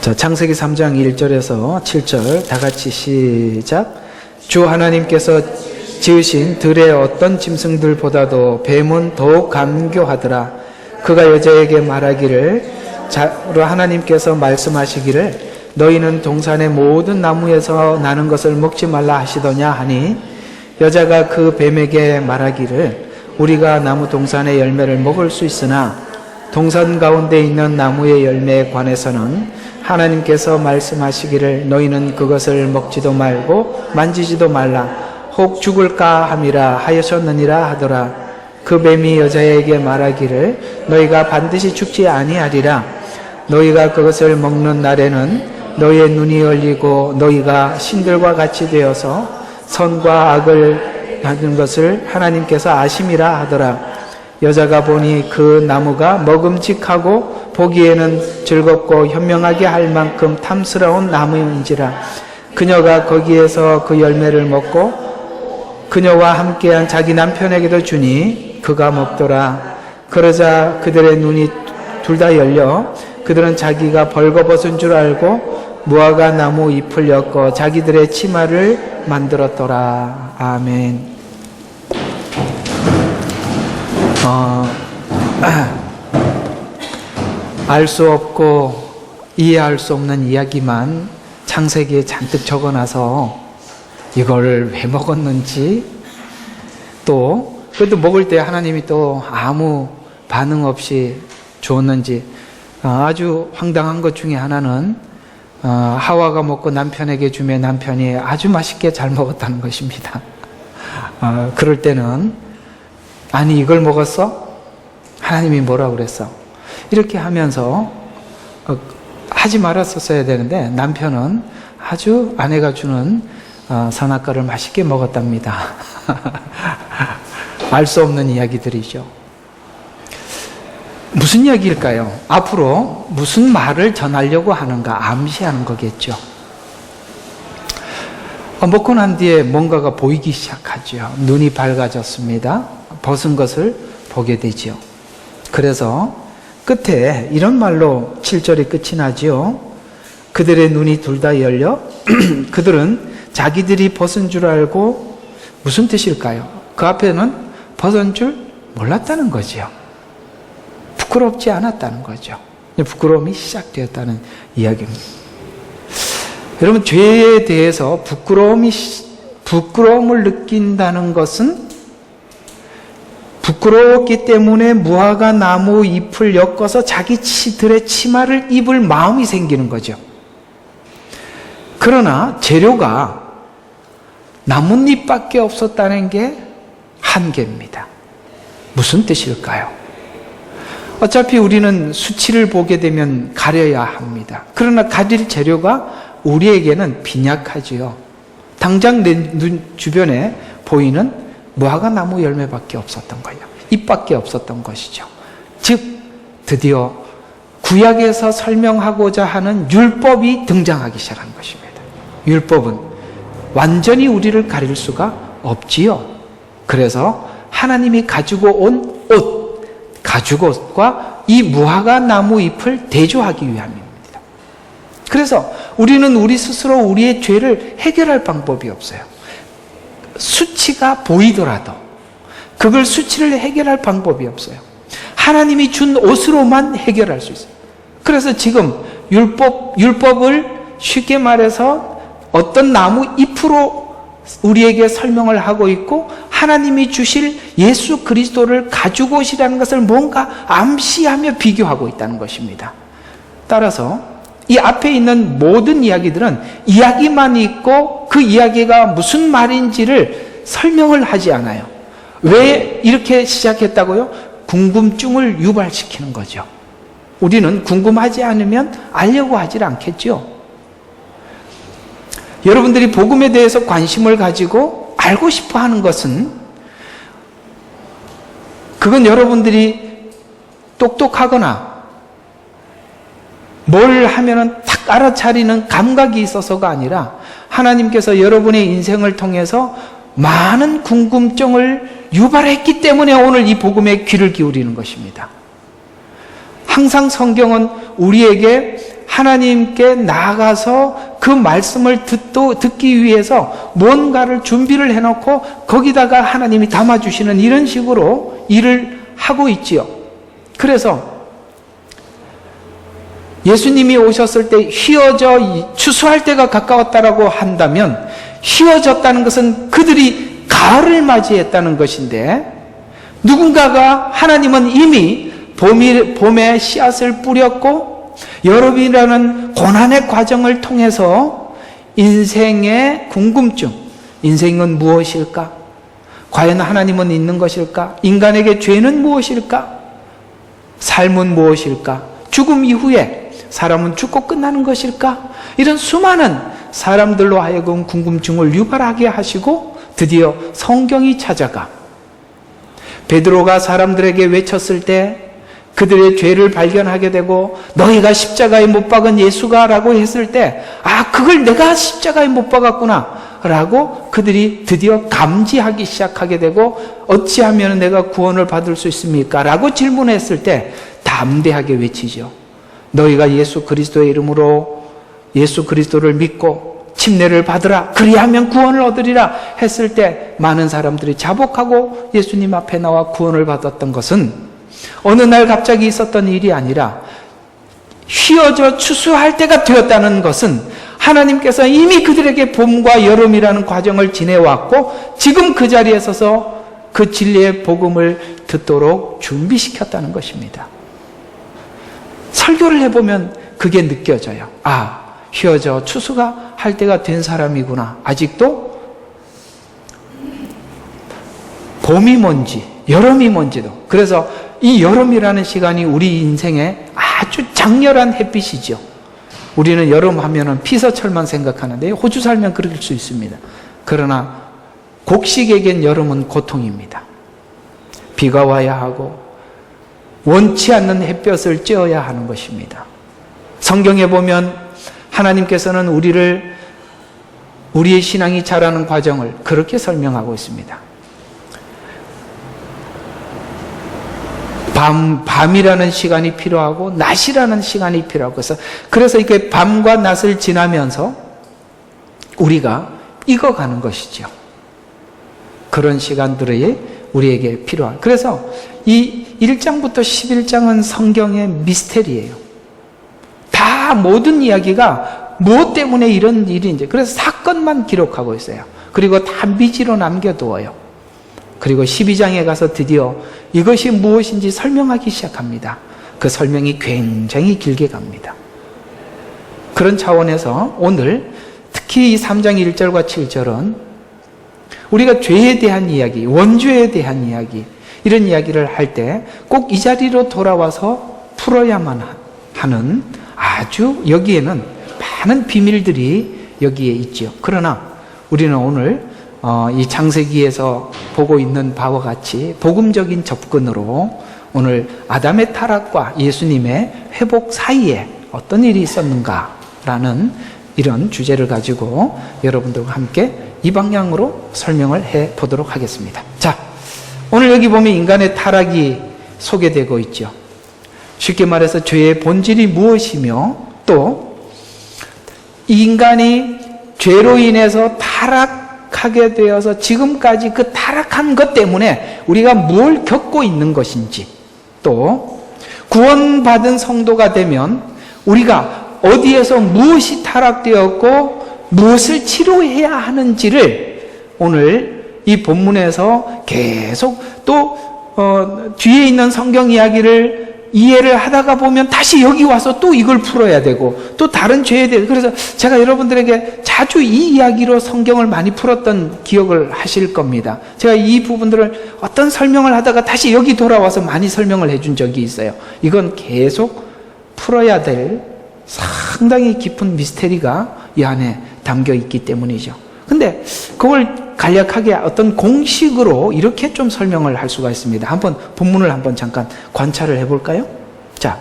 자, 창세기 3장 1절에서 7절 다 같이 시작. 주 하나님께서 지으신 들의 어떤 짐승들보다도 뱀은 더욱 감교하더라. 그가 여자에게 말하기를, 자로 하나님께서 말씀하시기를 너희는 동산의 모든 나무에서 나는 것을 먹지 말라 하시더냐 하니, 여자가 그 뱀에게 말하기를 우리가 나무 동산의 열매를 먹을 수 있으나 동산 가운데 있는 나무의 열매에 관해서는 하나님께서 말씀하시기를 너희는 그것을 먹지도 말고 만지지도 말라, 혹 죽을까 함이라 하셨느니라 하더라. 그 뱀이 여자에게 말하기를 너희가 반드시 죽지 아니하리라. 너희가 그것을 먹는 날에는 너희의 눈이 열리고 너희가 신들과 같이 되어서 선과 악을 하는 것을 하나님께서 아심이라 하더라. 여자가 보니 그 나무가 먹음직하고 보기에는 즐겁고 현명하게 할 만큼 탐스러운 나무인지라. 그녀가 거기에서 그 열매를 먹고 그녀와 함께한 자기 남편에게도 주니 그가 먹더라. 그러자 그들의 눈이 둘 다 열려 그들은 자기가 벌거벗은 줄 알고 무화과 나무 잎을 엮어 자기들의 치마를 만들었더라. 아멘. 알 수 없고 이해할 수 없는 이야기만 창세기에 잔뜩 적어놔서 이걸 왜 먹었는지, 또 그래도 먹을 때 하나님이 또 아무 반응 없이 주었는지, 아주 황당한 것 중에 하나는 하와가 먹고 남편에게 주며 남편이 아주 맛있게 잘 먹었다는 것입니다. 그럴 때는 아니 이걸 먹었어? 하나님이 뭐라고 그랬어? 이렇게 하면서 하지 말았었어야 되는데 남편은 아주 아내가 주는 선악과를 맛있게 먹었답니다. 알 수 없는 이야기들이죠. 무슨 이야기일까요? 앞으로 무슨 말을 전하려고 하는가 암시하는 거겠죠. 먹고 난 뒤에 뭔가가 보이기 시작하죠. 눈이 밝아졌습니다. 벗은 것을 보게 되죠. 그래서 끝에 이런 말로 7절이 끝이 나죠. 그들의 눈이 둘 다 열려 그들은 자기들이 벗은 줄 알고, 무슨 뜻일까요? 그 앞에는 벗은 줄 몰랐다는 거죠. 부끄럽지 않았다는 거죠. 부끄러움이 시작되었다는 이야기입니다. 여러분, 죄에 대해서 부끄러움을 느낀다는 것은 부끄러웠기 때문에 무화과 나무 잎을 엮어서 자기들의 치마를 입을 마음이 생기는 거죠. 그러나 재료가 나뭇잎밖에 없었다는 게 한계입니다. 무슨 뜻일까요? 어차피 우리는 수치를 보게 되면 가려야 합니다. 그러나 가릴 재료가 우리에게는 빈약하지요. 당장 내 눈 주변에 보이는 무화과 나무 열매밖에 없었던 거예요. 잎밖에 없었던 것이죠. 즉 드디어 구약에서 설명하고자 하는 율법이 등장하기 시작한 것입니다. 율법은 완전히 우리를 가릴 수가 없지요. 그래서 하나님이 가지고 온 옷, 가죽옷과 이 무화과 나무 잎을 대조하기 위함입니다. 그래서 우리는 우리 스스로 우리의 죄를 해결할 방법이 없어요. 수치가 보이더라도 그걸 수치를 해결할 방법이 없어요. 하나님이 준 옷으로만 해결할 수 있어요. 그래서 지금 율법을 쉽게 말해서 어떤 나무 잎으로 우리에게 설명을 하고 있고, 하나님이 주실 예수 그리스도를 가죽옷이라는 것을 뭔가 암시하며 비교하고 있다는 것입니다. 따라서 이 앞에 있는 모든 이야기들은 이야기만 있고 그 이야기가 무슨 말인지를 설명을 하지 않아요. 왜 이렇게 시작했다고요? 궁금증을 유발시키는 거죠. 우리는 궁금하지 않으면 알려고 하질 않겠죠. 여러분들이 복음에 대해서 관심을 가지고 알고 싶어 하는 것은, 그건 여러분들이 똑똑하거나 뭘 하면은 탁 알아차리는 감각이 있어서가 아니라 하나님께서 여러분의 인생을 통해서 많은 궁금증을 유발했기 때문에 오늘 이 복음에 귀를 기울이는 것입니다. 항상 성경은 우리에게 하나님께 나아가서 그 말씀을 듣기 위해서 뭔가를 준비를 해놓고 거기다가 하나님이 담아주시는 이런 식으로 일을 하고 있지요. 그래서 예수님이 오셨을 때 휘어져 추수할 때가 가까웠다라고 한다면, 휘어졌다는 것은 그들이 가을을 맞이했다는 것인데, 누군가가, 하나님은 이미 봄에 씨앗을 뿌렸고 여름이라는 고난의 과정을 통해서 인생의 궁금증, 인생은 무엇일까? 과연 하나님은 있는 것일까? 인간에게 죄는 무엇일까? 삶은 무엇일까? 죽음 이후에 사람은 죽고 끝나는 것일까? 이런 수많은 사람들로 하여금 궁금증을 유발하게 하시고, 드디어 성경이 찾아가 베드로가 사람들에게 외쳤을 때 그들의 죄를 발견하게 되고, 너희가 십자가에 못 박은 예수가 라고 했을 때, 아, 그걸 내가 십자가에 못 박았구나 라고 그들이 드디어 감지하기 시작하게 되고, 어찌하면 내가 구원을 받을 수 있습니까? 라고 질문했을 때 담대하게 외치죠. 너희가 예수 그리스도의 이름으로 예수 그리스도를 믿고 침례를 받으라, 그리하면 구원을 얻으리라 했을 때 많은 사람들이 자복하고 예수님 앞에 나와 구원을 받았던 것은 어느 날 갑자기 있었던 일이 아니라, 휘어져 추수할 때가 되었다는 것은 하나님께서 이미 그들에게 봄과 여름이라는 과정을 지내왔고, 지금 그 자리에 서서 그 진리의 복음을 듣도록 준비시켰다는 것입니다. 설교를 해보면 그게 느껴져요. 아, 휘어져 추수가 할 때가 된 사람이구나. 아직도 봄이 뭔지 여름이 뭔지도. 그래서 이 여름이라는 시간이 우리 인생에 아주 장렬한 햇빛이죠. 우리는 여름 하면은 피서철만 생각하는데, 호주 살면 그럴 수 있습니다. 그러나 곡식에겐 여름은 고통입니다. 비가 와야 하고 원치 않는 햇볕을 쬐어야 하는 것입니다. 성경에 보면 하나님께서는 우리의 신앙이 자라는 과정을 그렇게 설명하고 있습니다. 밤이라는 시간이 필요하고 낮이라는 시간이 필요하고, 그래서 이렇게 밤과 낮을 지나면서 우리가 익어가는 것이죠. 그런 시간들이 우리에게 필요한. 그래서 이 1장부터 11장은 성경의 미스테리예요. 다 모든 이야기가 무엇 때문에 이런 일인지, 그래서 사건만 기록하고 있어요. 그리고 다 미지로 남겨두어요. 그리고 12장에 가서 드디어 이것이 무엇인지 설명하기 시작합니다. 그 설명이 굉장히 길게 갑니다. 그런 차원에서 오늘 특히 이 3장 1절과 7절은 우리가 죄에 대한 이야기, 원죄에 대한 이야기, 이런 이야기를 할 때 꼭 이 자리로 돌아와서 풀어야만 하는, 아주 여기에는 많은 비밀들이 여기에 있죠. 그러나 우리는 오늘 이 창세기에서 보고 있는 바와 같이 복음적인 접근으로 오늘 아담의 타락과 예수님의 회복 사이에 어떤 일이 있었는가라는 이런 주제를 가지고 여러분들과 함께 이 방향으로 설명을 해 보도록 하겠습니다. 자, 오늘 여기 보면 인간의 타락이 소개되고 있죠. 쉽게 말해서 죄의 본질이 무엇이며, 또 인간이 죄로 인해서 타락하게 되어서 지금까지 그 타락한 것 때문에 우리가 뭘 겪고 있는 것인지, 또 구원받은 성도가 되면 우리가 어디에서 무엇이 타락되었고 무엇을 치료해야 하는지를 오늘 이 본문에서 계속 또 뒤에 있는 성경 이야기를 이해를 하다가 보면 다시 여기 와서 또 이걸 풀어야 되고, 또 다른 죄에 대해서. 그래서 제가 여러분들에게 자주 이 이야기로 성경을 많이 풀었던 기억을 하실 겁니다. 제가 이 부분들을 어떤 설명을 하다가 다시 여기 돌아와서 많이 설명을 해준 적이 있어요. 이건 계속 풀어야 될 상당히 깊은 미스테리가 이 안에 담겨 있기 때문이죠. 근데 그걸 간략하게 어떤 공식으로 이렇게 좀 설명을 할 수가 있습니다. 한번 본문을 한번 잠깐 관찰을 해볼까요? 자,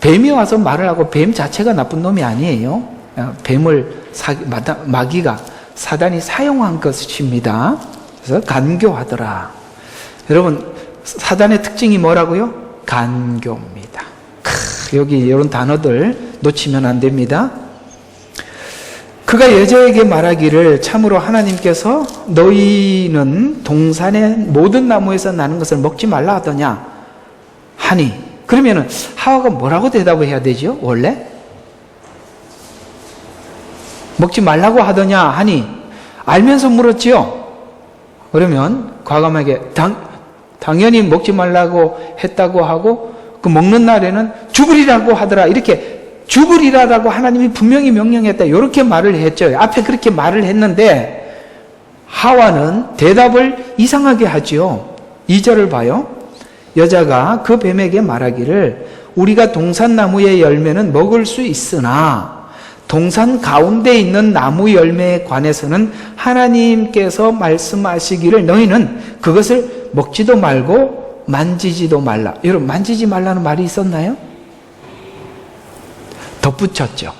뱀이 와서 말을 하고, 뱀 자체가 나쁜 놈이 아니에요. 뱀을 마귀가, 사단이 사용한 것입니다. 그래서 간교하더라. 여러분, 사단의 특징이 뭐라고요? 간교입니다. 여기 이런 단어들 놓치면 안 됩니다. 그가 여자에게 말하기를 참으로 하나님께서 너희는 동산의 모든 나무에서 나는 것을 먹지 말라 하더냐 하니, 그러면은 하와가 뭐라고 대답을 해야 되죠? 원래 먹지 말라고 하더냐 하니 알면서 물었지요. 그러면 과감하게 당연히 먹지 말라고 했다고 하고 그 먹는 날에는 죽으리라고 하더라, 이렇게 죽으리라라고 하나님이 분명히 명령했다, 이렇게 말을 했죠. 앞에 그렇게 말을 했는데 하와는 대답을 이상하게 하죠. 2절을 봐요. 여자가 그 뱀에게 말하기를 우리가 동산나무의 열매는 먹을 수 있으나 동산 가운데 있는 나무 열매에 관해서는 하나님께서 말씀하시기를 너희는 그것을 먹지도 말고 만지지도 말라. 여러분, 만지지 말라는 말이 있었나요? 덧붙였죠.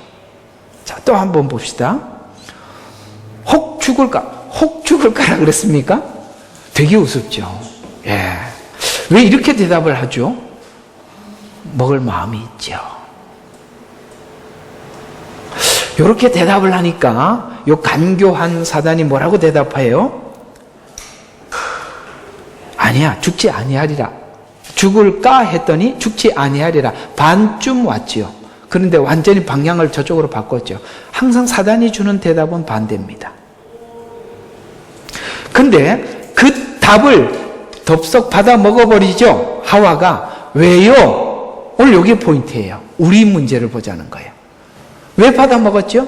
자, 또 한번 봅시다. 혹 죽을까라 그랬습니까? 되게 우습죠. 예. 왜 이렇게 대답을 하죠? 먹을 마음이 있죠. 이렇게 대답을 하니까 요 간교한 사단이 뭐라고 대답해요? 아니야, 죽지 아니하리라. 죽을까 했더니 죽지 아니하리라. 반쯤 왔지요. 그런데 완전히 방향을 저쪽으로 바꿨죠. 항상 사단이 주는 대답은 반대입니다. 근데 그 답을 덥석 받아 먹어버리죠. 하와가. 왜요? 오늘 여기 포인트예요. 우리 문제를 보자는 거예요. 왜 받아 먹었죠?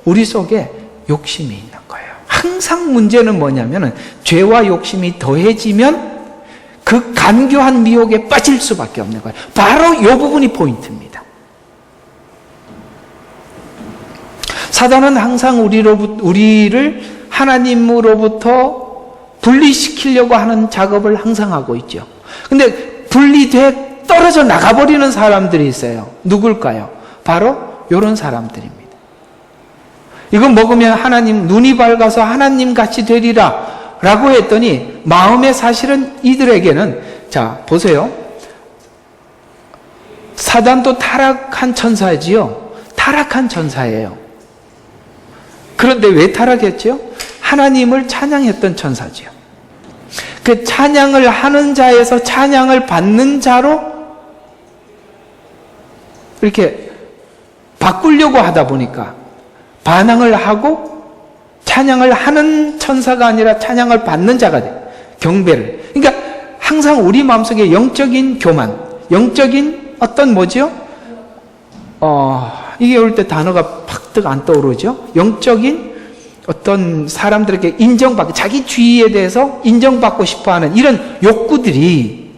우리 속에 욕심이 있는 거예요. 항상 문제는 뭐냐면은 죄와 욕심이 더해지면 그 간교한 미혹에 빠질 수밖에 없는 거예요. 바로 이 부분이 포인트입니다. 사단은 항상 우리를 하나님으로부터 분리시키려고 하는 작업을 항상 하고 있죠. 근데 분리돼 떨어져 나가버리는 사람들이 있어요. 누굴까요? 바로 이런 사람들입니다. 이거 먹으면 하나님 눈이 밝아서 하나님 같이 되리라 라고 했더니 마음의 사실은 이들에게는, 자 보세요. 사단도 타락한 천사지요. 타락한 천사예요. 그런데 왜 타락했죠? 하나님을 찬양했던 천사지요. 그 찬양을 하는 자에서 찬양을 받는 자로 이렇게 바꾸려고 하다 보니까 반항을 하고 찬양을 하는 천사가 아니라 찬양을 받는 자가 돼요. 경배를. 그러니까 항상 우리 마음속에 영적인 교만, 영적인 어떤 뭐죠? 이게 올 때 단어가 팍 안 떠오르죠? 영적인 어떤 사람들에게 인정받고, 자기 주의에 대해서 인정받고 싶어 하는 이런 욕구들이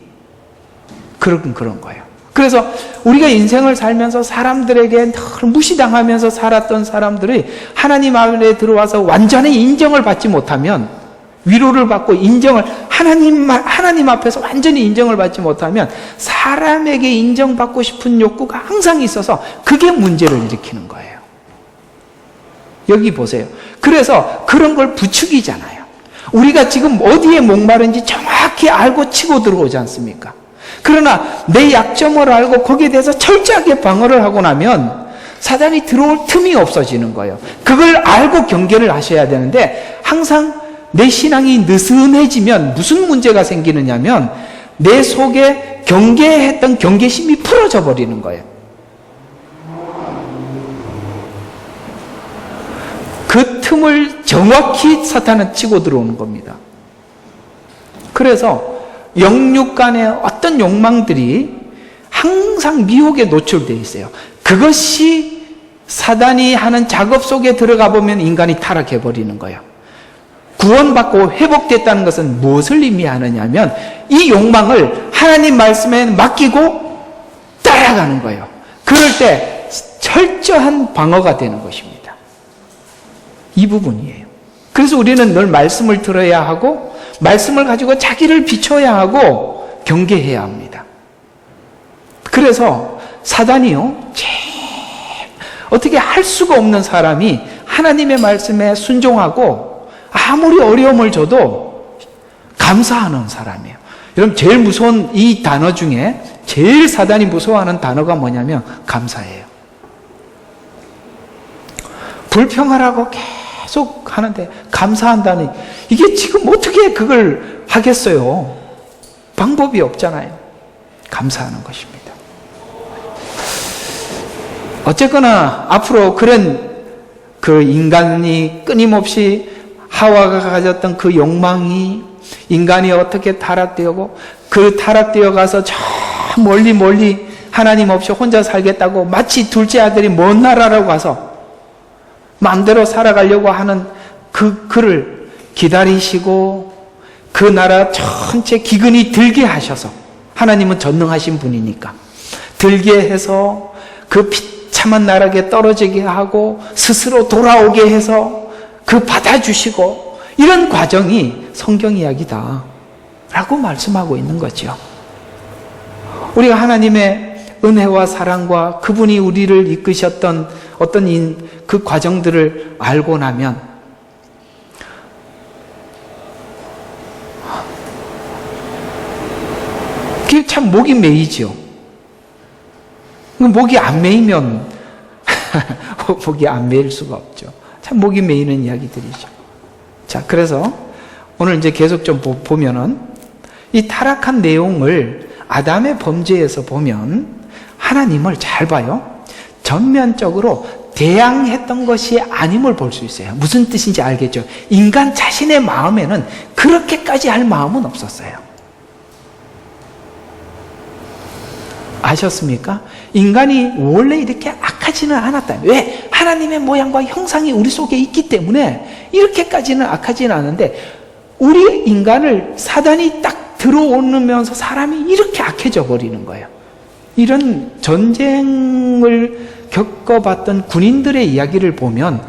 그런 거예요. 그래서 우리가 인생을 살면서 사람들에게 늘 무시당하면서 살았던 사람들이 하나님 안에 들어와서 완전히 인정을 받지 못하면, 위로를 받고 인정을, 하나님 앞에서 완전히 인정을 받지 못하면 사람에게 인정받고 싶은 욕구가 항상 있어서 그게 문제를 일으키는 거예요. 여기 보세요. 그래서 그런 걸 부추기잖아요. 우리가 지금 어디에 목마른지 정확히 알고 치고 들어오지 않습니까? 그러나 내 약점을 알고 거기에 대해서 철저하게 방어를 하고 나면 사단이 들어올 틈이 없어지는 거예요. 그걸 알고 경계를 하셔야 되는데, 항상 내 신앙이 느슨해지면 무슨 문제가 생기느냐면 내 속에 경계했던 경계심이 풀어져 버리는 거예요. 그 틈을 정확히 사탄은 치고 들어오는 겁니다. 그래서 영육 간의 어떤 욕망들이 항상 미혹에 노출되어 있어요. 그것이 사단이 하는 작업 속에 들어가 보면 인간이 타락해 버리는 거예요. 구원받고 회복됐다는 것은 무엇을 의미하느냐면 이 욕망을 하나님 말씀에 맡기고 따라가는 거예요. 그럴 때 철저한 방어가 되는 것입니다. 이 부분이에요. 그래서 우리는 늘 말씀을 들어야 하고 말씀을 가지고 자기를 비춰야 하고 경계해야 합니다. 그래서 사단이요, 어떻게 할 수가 없는 사람이 하나님의 말씀에 순종하고 아무리 어려움을 줘도 감사하는 사람이에요. 여러분, 제일 무서운 이 단어 중에 제일 사단이 무서워하는 단어가 뭐냐면 감사예요. 불평하라고 계속 하는데 감사한다니, 이게 지금 어떻게 그걸 하겠어요? 방법이 없잖아요. 감사하는 것입니다. 어쨌거나 앞으로 그런 그 인간이 끊임없이 하와가 가졌던 그 욕망이 인간이 어떻게 타락되고 그 타락되어 가서 저 멀리 하나님 없이 혼자 살겠다고 마치 둘째 아들이 먼 나라로 가서 마음대로 살아가려고 하는 그를 기다리시고 그 나라 전체 기근이 들게 하셔서, 하나님은 전능하신 분이니까 들게 해서 그 비참한 나락에 떨어지게 하고 스스로 돌아오게 해서 그 받아주시고, 이런 과정이 성경 이야기다 라고 말씀하고 있는 거죠. 우리가 하나님의 은혜와 사랑과 그분이 우리를 이끄셨던 어떤 그 과정들을 알고 나면 그게 참 목이 메이죠. 목이 안 메이면 목이 안 메일 수가 없죠. 참 목이 메이는 이야기들이죠. 자, 그래서 오늘 이제 계속 좀 보면은 이 타락한 내용을 아담의 범죄에서 보면 하나님을 잘 봐요. 전면적으로 대항했던 것이 아님을 볼 수 있어요. 무슨 뜻인지 알겠죠? 인간 자신의 마음에는 그렇게까지 할 마음은 없었어요. 아셨습니까? 인간이 원래 이렇게 악하지는 않았다. 왜? 하나님의 모양과 형상이 우리 속에 있기 때문에 이렇게까지는 악하지는 않은데, 우리 인간을 사단이 딱 들어오면서 사람이 이렇게 악해져 버리는 거예요. 이런 전쟁을 겪어봤던 군인들의 이야기를 보면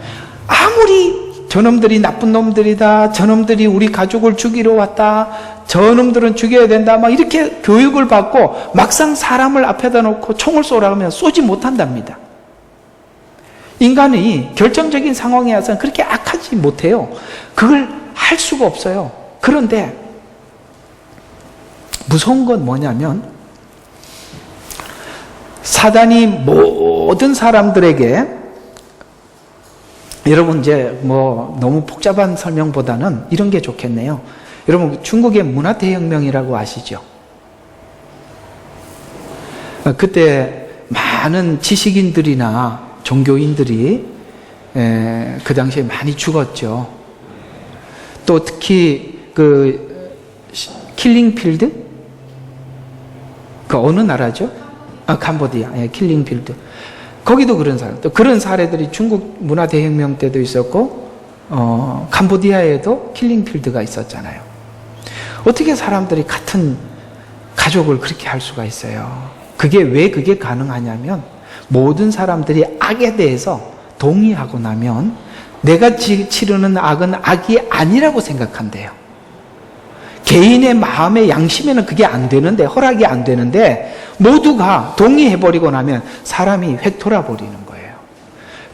아무리 저놈들이 나쁜 놈들이다, 저놈들이 우리 가족을 죽이러 왔다, 저놈들은 죽여야 된다, 막 이렇게 교육을 받고 막상 사람을 앞에다 놓고 총을 쏘라고 하면 쏘지 못한답니다. 인간이 결정적인 상황에 와서는 그렇게 악하지 못해요. 그걸 할 수가 없어요. 그런데 무서운 건 뭐냐면, 사단이 모든 사람들에게, 여러분 이제 뭐 너무 복잡한 설명보다는 이런 게 좋겠네요. 여러분, 중국의 문화대혁명이라고 아시죠? 그때 많은 지식인들이나 종교인들이 그 당시에 많이 죽었죠. 또 특히 그 킬링필드? 그 어느 나라죠? 캄보디아, 킬링필드. 거기도 그런 사람, 또 그런 사례들이 중국 문화대혁명 때도 있었고, 캄보디아에도 킬링필드가 있었잖아요. 어떻게 사람들이 같은 가족을 그렇게 할 수가 있어요? 왜 그게 가능하냐면, 모든 사람들이 악에 대해서 동의하고 나면 내가 치르는 악은 악이 아니라고 생각한대요. 개인의 마음의 양심에는 그게 안 되는데, 허락이 안 되는데, 모두가 동의해버리고 나면 사람이 획돌아 버리는 거예요.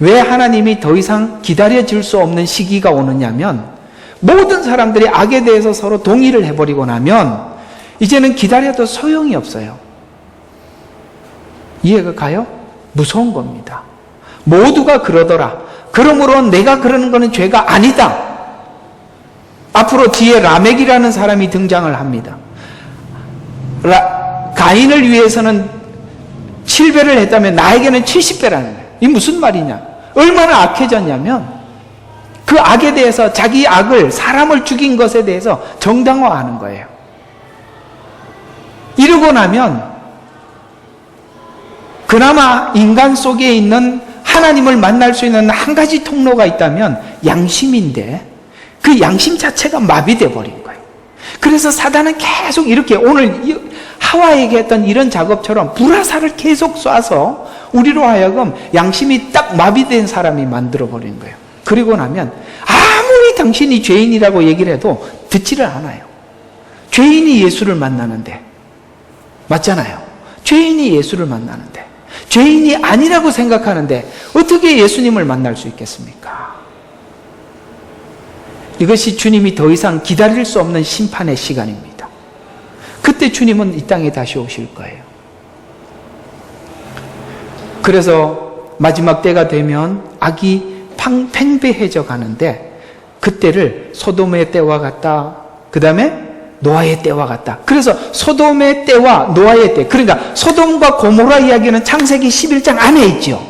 왜 하나님이 더 이상 기다려질 수 없는 시기가 오느냐면, 모든 사람들이 악에 대해서 서로 동의를 해버리고 나면 이제는 기다려도 소용이 없어요. 이해가 가요? 무서운 겁니다. 모두가 그러더라. 그러므로 내가 그러는 것은 죄가 아니다. 앞으로 뒤에 라멕이라는 사람이 등장을 합니다. 가인을 위해서는 7배를 했다면 나에게는 70배라는 거예요. 이게 무슨 말이냐? 얼마나 악해졌냐면, 그 악에 대해서, 자기 악을, 사람을 죽인 것에 대해서 정당화하는 거예요. 이러고 나면 그나마 인간 속에 있는 하나님을 만날 수 있는 한 가지 통로가 있다면 양심인데, 그 양심 자체가 마비돼 버린 거예요. 그래서 사단은 계속 이렇게 오늘 하와에게 했던 이런 작업처럼 불화살을 계속 쏴서 우리로 하여금 양심이 딱 마비된 사람이 만들어 버린 거예요. 그리고 나면 아무리 당신이 죄인이라고 얘기를 해도 듣지를 않아요. 죄인이 예수를 만나는데, 맞잖아요. 죄인이 예수를 만나는데, 죄인이 아니라고 생각하는데 어떻게 예수님을 만날 수 있겠습니까? 이것이 주님이 더 이상 기다릴 수 없는 심판의 시간입니다. 그때 주님은 이 땅에 다시 오실 거예요. 그래서 마지막 때가 되면 악이 팽배해져 가는데 그때를 소돔의 때와 같다. 그 다음에 노아의 때와 같다. 그래서 소돔의 때와 노아의 때, 그러니까 소돔과 고모라 이야기는 창세기 11장 안에 있죠.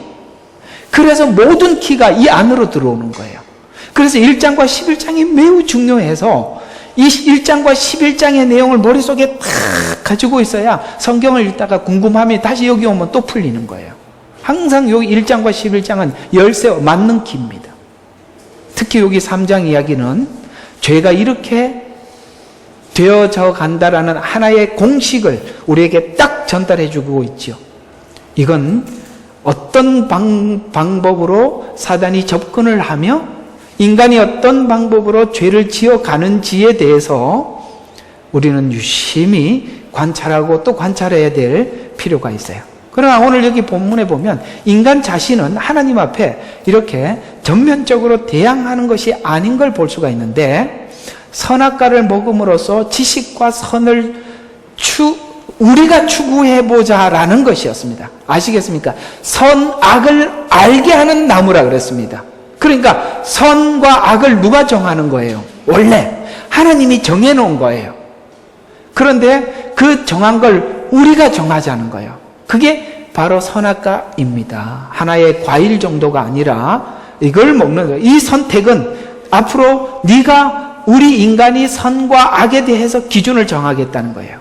그래서 모든 키가 이 안으로 들어오는 거예요. 그래서 1장과 11장이 매우 중요해서 이 1장과 11장의 내용을 머릿속에 딱 가지고 있어야 성경을 읽다가 궁금하면 다시 여기 오면 또 풀리는 거예요. 항상 여기 1장과 11장은 열쇠 맞는 키입니다. 특히 여기 3장 이야기는 죄가 이렇게 되어져 간다라는 하나의 공식을 우리에게 딱 전달해 주고 있죠. 이건 어떤 방법으로 사단이 접근을 하며 인간이 어떤 방법으로 죄를 지어가는지에 대해서 우리는 유심히 관찰하고 또 관찰해야 될 필요가 있어요. 그러나 오늘 여기 본문에 보면 인간 자신은 하나님 앞에 이렇게 전면적으로 대항하는 것이 아닌 걸 볼 수가 있는데, 선악과를 먹음으로써 지식과 선을 우리가 추구해보자라는 것이었습니다. 아시겠습니까? 선악을 알게 하는 나무라 그랬습니다. 그러니까 선과 악을 누가 정하는 거예요? 원래 하나님이 정해놓은 거예요. 그런데 그 정한 걸 우리가 정하자는 거예요. 그게 바로 선악과입니다. 하나의 과일 정도가 아니라 이걸 먹는 거예요. 이 선택은 앞으로 우리 인간이 선과 악에 대해서 기준을 정하겠다는 거예요.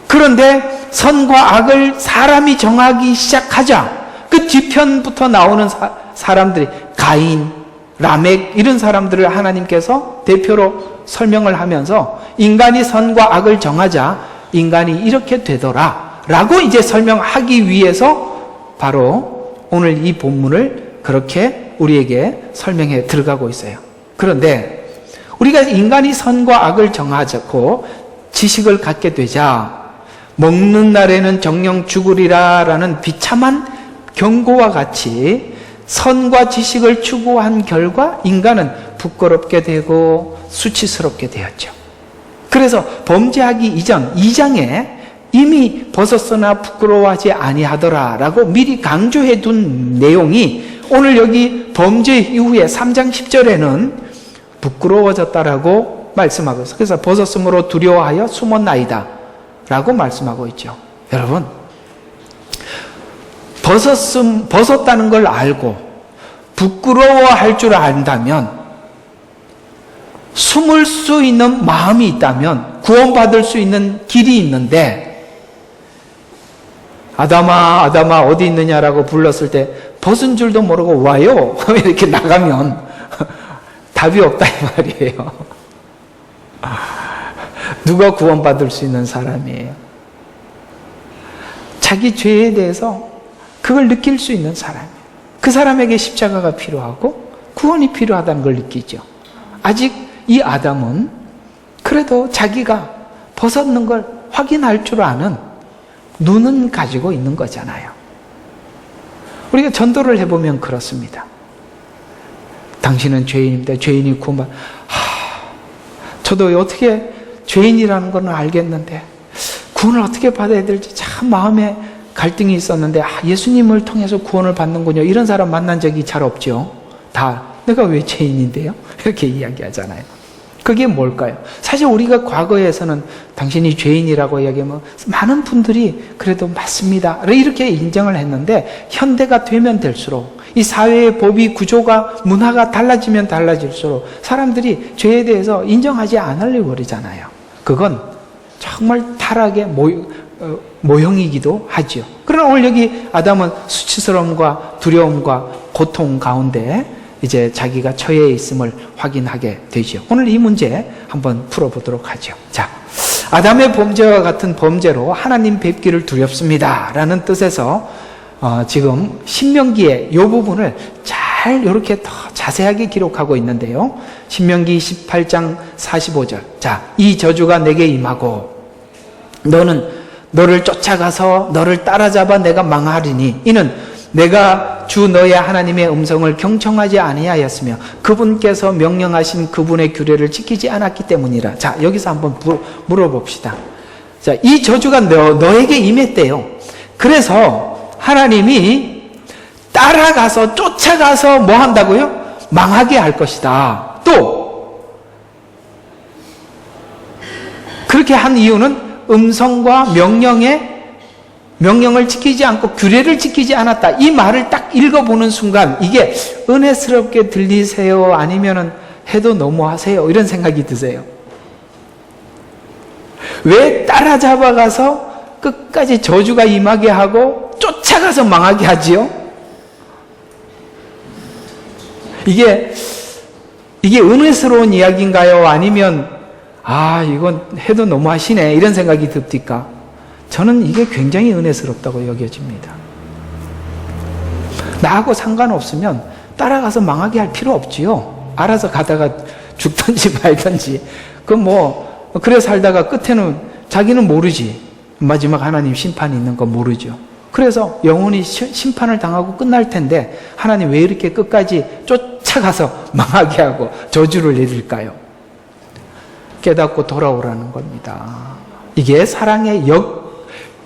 그런데 선과 악을 사람이 정하기 시작하자 그 뒤편부터 나오는 사람들이 가인, 라멕 이런 사람들을 하나님께서 대표로 설명을 하면서 인간이 선과 악을 정하자 인간이 이렇게 되더라 라고 이제 설명하기 위해서 바로 오늘 이 본문을 그렇게 우리에게 설명해 들어가고 있어요. 그런데 우리가 인간이 선과 악을 정하자고 지식을 갖게 되자 먹는 날에는 정령 죽으리라 라는 비참한 경고와 같이 선과 지식을 추구한 결과 인간은 부끄럽게 되고 수치스럽게 되었죠. 그래서 범죄하기 이전 2장에 이미 벗었으나 부끄러워하지 아니하더라 라고 미리 강조해 둔 내용이 오늘 여기 범죄 이후에 3장 10절에는 부끄러워졌다라고 말씀하고 있어요. 그래서 벗었으므로 두려워하여 숨었나이다 라고 말씀하고 있죠. 여러분, 벗었다는 걸 알고 부끄러워할 줄 안다면, 숨을 수 있는 마음이 있다면 구원받을 수 있는 길이 있는데, 아담아 아담아 어디 있느냐라고 불렀을 때 벗은 줄도 모르고 와요 이렇게 나가면 답이 없다 이 말이에요. 누가 구원받을 수 있는 사람이에요? 자기 죄에 대해서 그걸 느낄 수 있는 사람이에요. 그 사람에게 십자가가 필요하고 구원이 필요하다는 걸 느끼죠. 아직 이 아담은 그래도 자기가 벗었는 걸 확인할 줄 아는 눈은 가지고 있는 거잖아요. 우리가 전도를 해보면 그렇습니다. 당신은 죄인입니다. 죄인이 구원받. 저도 어떻게 죄인이라는 건 알겠는데 구원을 어떻게 받아야 될지 참 마음에 갈등이 있었는데 예수님을 통해서 구원을 받는군요. 이런 사람 만난 적이 잘 없죠. 다 내가 왜 죄인인데요? 이렇게 이야기하잖아요. 그게 뭘까요? 사실 우리가 과거에서는 당신이 죄인이라고 이야기하면 많은 분들이 그래도 맞습니다 이렇게 인정을 했는데, 현대가 되면 될수록 이 사회의 법이 구조가 문화가 달라지면 달라질수록 사람들이 죄에 대해서 인정하지 않으려고 그러잖아요. 그건 정말 타락의 모형이기도 하죠. 그러나 오늘 여기 아담은 수치스러움과 두려움과 고통 가운데 이제 자기가 처해 있음을 확인하게 되죠. 오늘 이 문제 한번 풀어보도록 하죠. 자, 아담의 범죄와 같은 범죄로 하나님 뵙기를 두렵습니다 라는 뜻에서 지금 신명기의 이 부분을 잘 이렇게 더 자세하게 기록하고 있는데요. 신명기 18장 45절. 자, 이 저주가 내게 임하고 너는 너를 쫓아가서 너를 따라잡아 내가 망하리니 이는 내가 너희가 주 너의 하나님의 음성을 경청하지 아니하였으며 그분께서 명령하신 그분의 규례를 지키지 않았기 때문이라. 자, 여기서 한번 물어봅시다. 자, 이 저주가 너에게 임했대요. 그래서 하나님이 따라가서 쫓아가서 뭐 한다고요? 망하게 할 것이다. 또 그렇게 한 이유는 음성과 명령을 지키지 않고 규례를 지키지 않았다. 이 말을 딱 읽어보는 순간 이게 은혜스럽게 들리세요? 아니면은 해도 너무하세요? 이런 생각이 드세요. 왜 따라잡아가서 끝까지 저주가 임하게 하고 쫓아가서 망하게 하지요? 이게 은혜스러운 이야기인가요? 아니면 이건 해도 너무하시네 이런 생각이 듭니까? 저는 이게 굉장히 은혜스럽다고 여겨집니다. 나하고 상관없으면 따라가서 망하게 할 필요 없지요. 알아서 가다가 죽든지 말든지. 그래 살다가 끝에는 자기는 모르지. 마지막 하나님 심판이 있는 거 모르죠. 그래서 영원히 심판을 당하고 끝날 텐데 하나님 왜 이렇게 끝까지 쫓아가서 망하게 하고 저주를 내릴까요? 깨닫고 돌아오라는 겁니다. 이게 사랑의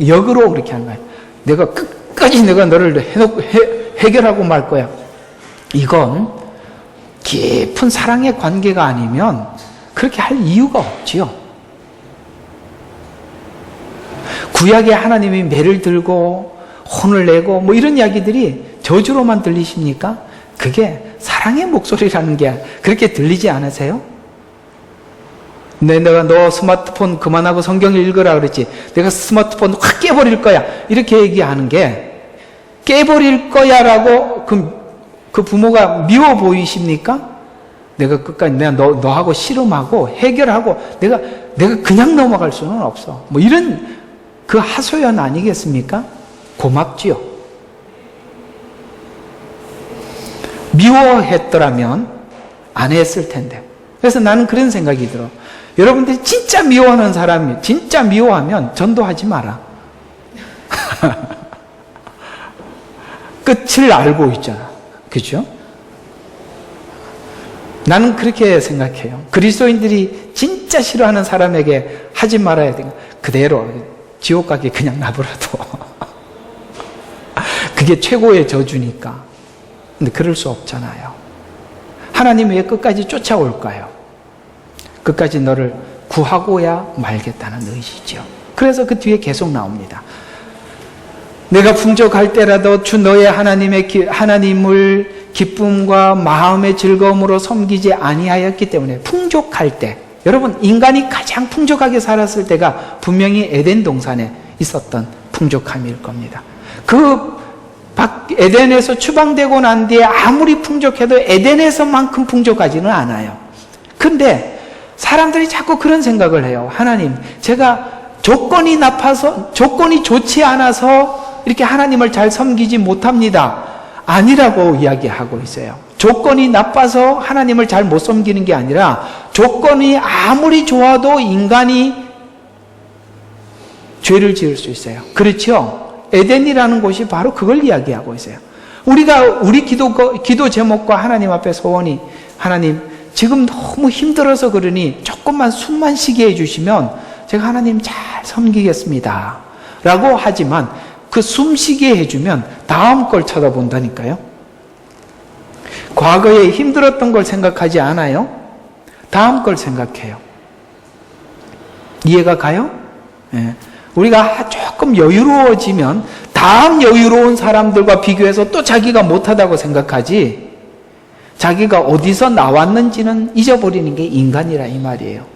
역으로 그렇게 하는 거예요. 내가 끝까지 너를 해결하고 말 거야. 이건 깊은 사랑의 관계가 아니면 그렇게 할 이유가 없지요. 구약의 하나님이 매를 들고 혼을 내고 이런 이야기들이 저주로만 들리십니까? 그게 사랑의 목소리라는 게 그렇게 들리지 않으세요? 내가 너 스마트폰 그만하고 성경 읽으라 그랬지. 내가 스마트폰 확 깨버릴 거야. 이렇게 얘기하는 게 깨버릴 거야라고 그 부모가 미워 보이십니까? 내가 끝까지 너하고 씨름하고 해결하고 내가 그냥 넘어갈 수는 없어. 이런 그 하소연 아니겠습니까? 고맙지요. 미워했더라면 안 했을 텐데. 그래서 나는 그런 생각이 들어. 여러분들이 진짜 미워하는 사람이 진짜 미워하면 전도하지 마라. 끝을 알고 있잖아. 그죠? 나는 그렇게 생각해요. 그리스도인들이 진짜 싫어하는 사람에게 하지 말아야 돼. 그대로 지옥 가게 그냥 놔둬라도. 그게 최고의 저주니까. 근데 그럴 수 없잖아요. 하나님 왜 끝까지 쫓아올까요? 끝까지 너를 구하고야 말겠다는 의지죠. 그래서 그 뒤에 계속 나옵니다. 내가 풍족할 때라도 주 너의 하나님을 기쁨과 마음의 즐거움으로 섬기지 아니하였기 때문에 풍족할 때, 여러분 인간이 가장 풍족하게 살았을 때가 분명히 에덴 동산에 있었던 풍족함일 겁니다. 에덴에서 추방되고 난 뒤에 아무리 풍족해도 에덴에서만큼 풍족하지는 않아요. 근데 사람들이 자꾸 그런 생각을 해요. 하나님, 제가 조건이 좋지 않아서 이렇게 하나님을 잘 섬기지 못합니다. 아니라고 이야기하고 있어요. 조건이 나빠서 하나님을 잘 못 섬기는 게 아니라 조건이 아무리 좋아도 인간이 죄를 지을 수 있어요. 그렇죠? 에덴이라는 곳이 바로 그걸 이야기하고 있어요. 우리 기도 제목과 하나님 앞에 소원이, 하나님 지금 너무 힘들어서 그러니 조금만 숨만 쉬게 해주시면 제가 하나님 잘 섬기겠습니다 라고 하지만 그 숨 쉬게 해주면 다음 걸 쳐다본다니까요. 과거에 힘들었던 걸 생각하지 않아요. 다음 걸 생각해요. 이해가 가요? 네. 우리가 조금 여유로워지면 다음 여유로운 사람들과 비교해서 또 자기가 못하다고 생각하지, 자기가 어디서 나왔는지는 잊어버리는 게 인간이라 이 말이에요.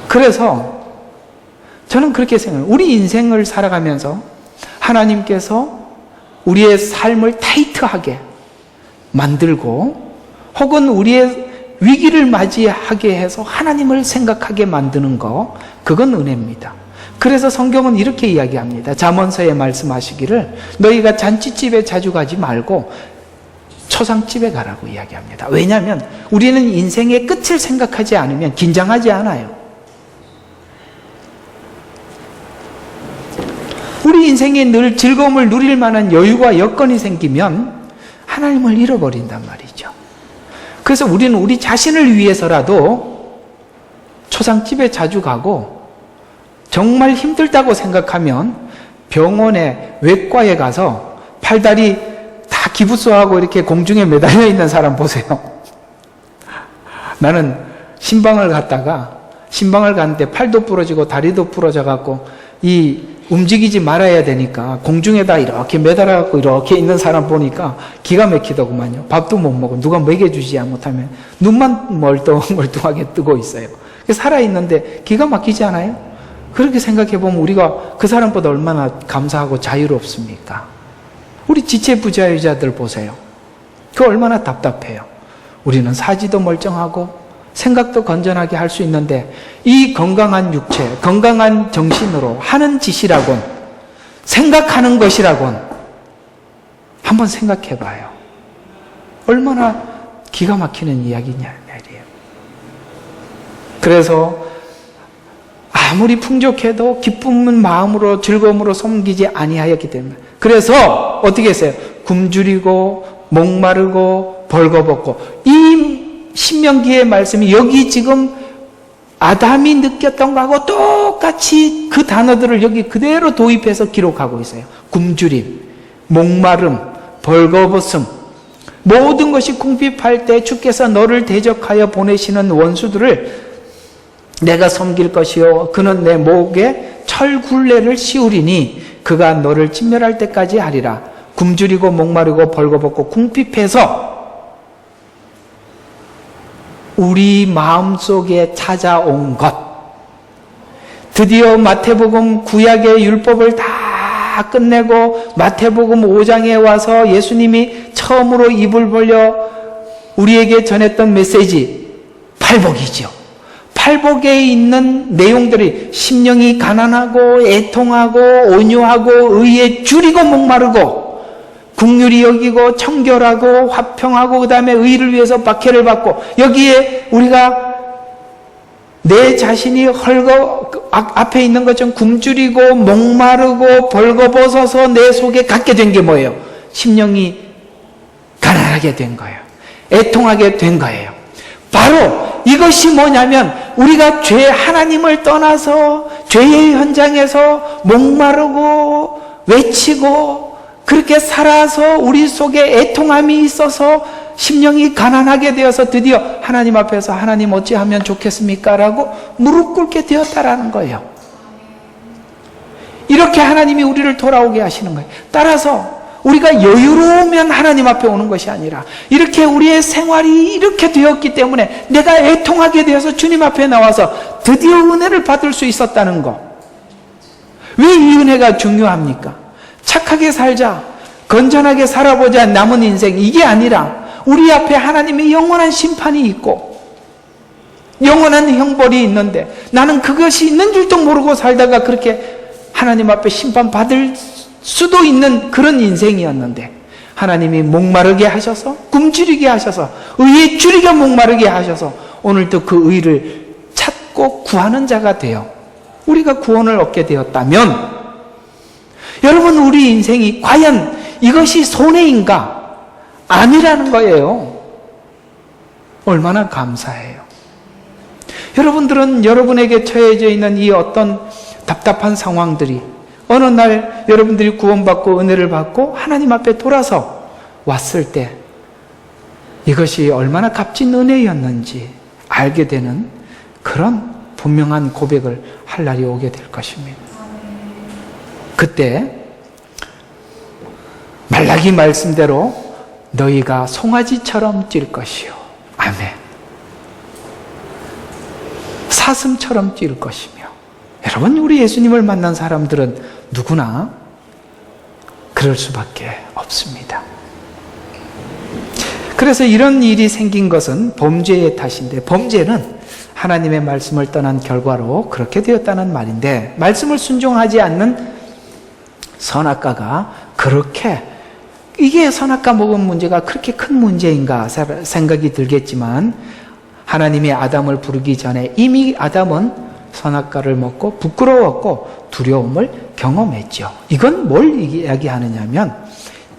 그래서 저는 그렇게 생각해요. 우리 인생을 살아가면서 하나님께서 우리의 삶을 타이트하게 만들고 혹은 우리의 위기를 맞이하게 해서 하나님을 생각하게 만드는 거, 그건 은혜입니다. 그래서 성경은 이렇게 이야기합니다. 잠언서에 말씀하시기를 너희가 잔치집에 자주 가지 말고 초상집에 가라고 이야기합니다. 왜냐하면 우리는 인생의 끝을 생각하지 않으면 긴장하지 않아요. 우리 우리 인생에 늘 즐거움을 누릴 만한 여유와 여건이 생기면 하나님을 잃어버린단 말이죠. 그래서 우리는 우리 자신을 위해서라도 초상집에 자주 가고 정말 힘들다고 생각하면 병원에 외과에 가서 팔다리 다 기부스하고 이렇게 공중에 매달려 있는 사람 보세요. 나는 신방을 갔는데 팔도 부러지고 다리도 부러져 갖고 움직이지 말아야 되니까 공중에다 이렇게 매달아 갖고 이렇게 있는 사람 보니까 기가 막히더구만요. 밥도 못 먹고 누가 먹여주지 못하면 눈만 멀뚱멀뚱하게 뜨고 있어요. 살아있는데 기가 막히지 않아요? 그렇게 생각해 보면 우리가 그 사람보다 얼마나 감사하고 자유롭습니까? 우리 지체부자유자들 보세요. 그 얼마나 답답해요. 우리는 사지도 멀쩡하고 생각도 건전하게 할 수 있는데 이 건강한 육체, 건강한 정신으로 하는 짓이라곤, 생각하는 것이라곤 한번 생각해 봐요. 얼마나 기가 막히는 이야기냐 말이에요. 그래서 아무리 풍족해도 기쁨은 마음으로 즐거움으로 섬기지 아니하였기 때문에, 그래서 어떻게 했어요? 굶주리고 목마르고 벌거벗고. 이 신명기의 말씀이 여기 지금 아담이 느꼈던 거하고 똑같이 그 단어들을 여기 그대로 도입해서 기록하고 있어요. 굶주림, 목마름, 벌거벗음, 모든 것이 궁핍할 때 주께서 너를 대적하여 보내시는 원수들을 내가 섬길 것이요 그는 내 목에 철굴레를 씌우리니 그가 너를 진멸할 때까지 하리라. 굶주리고 목마르고 벌거벗고 궁핍해서 우리 마음속에 찾아온 것, 드디어 마태복음 구약의 율법을 다 끝내고 마태복음 5장에 와서 예수님이 처음으로 입을 벌려 우리에게 전했던 메시지, 팔복이죠. 팔복에 있는 내용들이 심령이 가난하고 애통하고 온유하고 의에 줄이고 목마르고 긍휼히 여기고 청결하고 화평하고 그 다음에 의를 위해서 박해를 받고, 여기에 우리가 내 자신이 앞에 있는 것처럼 굶주리고 목마르고 벌거벗어서 내 속에 갖게 된 게 뭐예요? 심령이 가난하게 된 거예요. 애통하게 된 거예요. 바로 이것이 뭐냐면 우리가 하나님을 떠나서 죄의 현장에서 목마르고 외치고 그렇게 살아서 우리 속에 애통함이 있어서 심령이 가난하게 되어서 드디어 하나님 앞에서 하나님 어찌하면 좋겠습니까? 라고 무릎 꿇게 되었다라는 거예요. 이렇게 하나님이 우리를 돌아오게 하시는 거예요. 따라서 우리가 여유로우면 하나님 앞에 오는 것이 아니라 이렇게 우리의 생활이 이렇게 되었기 때문에 내가 애통하게 되어서 주님 앞에 나와서 드디어 은혜를 받을 수 있었다는 거. 왜 이 은혜가 중요합니까? 착하게 살자, 건전하게 살아보자, 남은 인생, 이게 아니라 우리 앞에 하나님의 영원한 심판이 있고 영원한 형벌이 있는데 나는 그것이 있는 줄도 모르고 살다가 그렇게 하나님 앞에 심판받을 수도 있는 그런 인생이었는데 하나님이 목마르게 하셔서 굶주리게 하셔서 의에 줄이게 목마르게 하셔서 오늘도 그 의를 찾고 구하는 자가 되어 우리가 구원을 얻게 되었다면, 여러분 우리 인생이 과연 이것이 손해인가? 아니라는 거예요. 얼마나 감사해요. 여러분들은 여러분에게 처해져 있는 이 어떤 답답한 상황들이 어느 날 여러분들이 구원받고 은혜를 받고 하나님 앞에 돌아서 왔을 때 이것이 얼마나 값진 은혜였는지 알게 되는 그런 분명한 고백을 할 날이 오게 될 것입니다. 그때 말라기 말씀대로 너희가 송아지처럼 뛸 것이요, 아멘, 사슴처럼 뛸 것이며. 여러분 우리 예수님을 만난 사람들은 누구나 그럴 수밖에 없습니다. 그래서 이런 일이 생긴 것은 범죄의 탓인데, 범죄는 하나님의 말씀을 떠난 결과로 그렇게 되었다는 말인데, 말씀을 순종하지 않는 선악과가 그렇게, 이게 선악과 먹은 문제가 그렇게 큰 문제인가 생각이 들겠지만, 하나님이 아담을 부르기 전에 이미 아담은 선악과를 먹고 부끄러웠고 두려움을 경험했죠. 이건 뭘 이야기하느냐면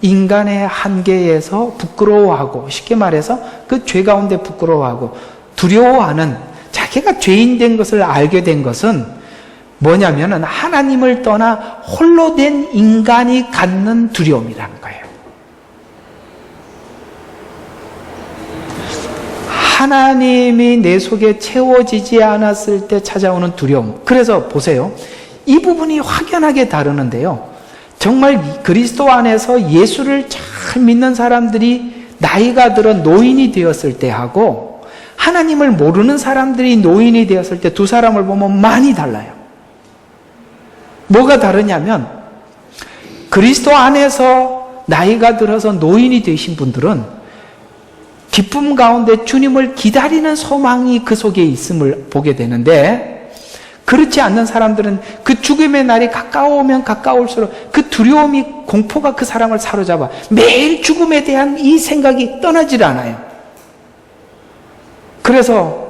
인간의 한계에서 부끄러워하고, 쉽게 말해서 그 죄 가운데 부끄러워하고 두려워하는, 자기가 죄인 된 것을 알게 된 것은 뭐냐면은 하나님을 떠나 홀로 된 인간이 갖는 두려움이라는 거예요. 하나님이 내 속에 채워지지 않았을 때 찾아오는 두려움. 그래서 보세요. 이 부분이 확연하게 다르는데요. 정말 그리스도 안에서 예수를 잘 믿는 사람들이 나이가 들어 노인이 되었을 때하고 하나님을 모르는 사람들이 노인이 되었을 때 두 사람을 보면 많이 달라요. 뭐가 다르냐면 그리스도 안에서 나이가 들어서 노인이 되신 분들은 기쁨 가운데 주님을 기다리는 소망이 그 속에 있음을 보게 되는데, 그렇지 않는 사람들은 그 죽음의 날이 가까우면 가까울수록 그 두려움이, 공포가 그 사람을 사로잡아 매일 죽음에 대한 이 생각이 떠나질 않아요. 그래서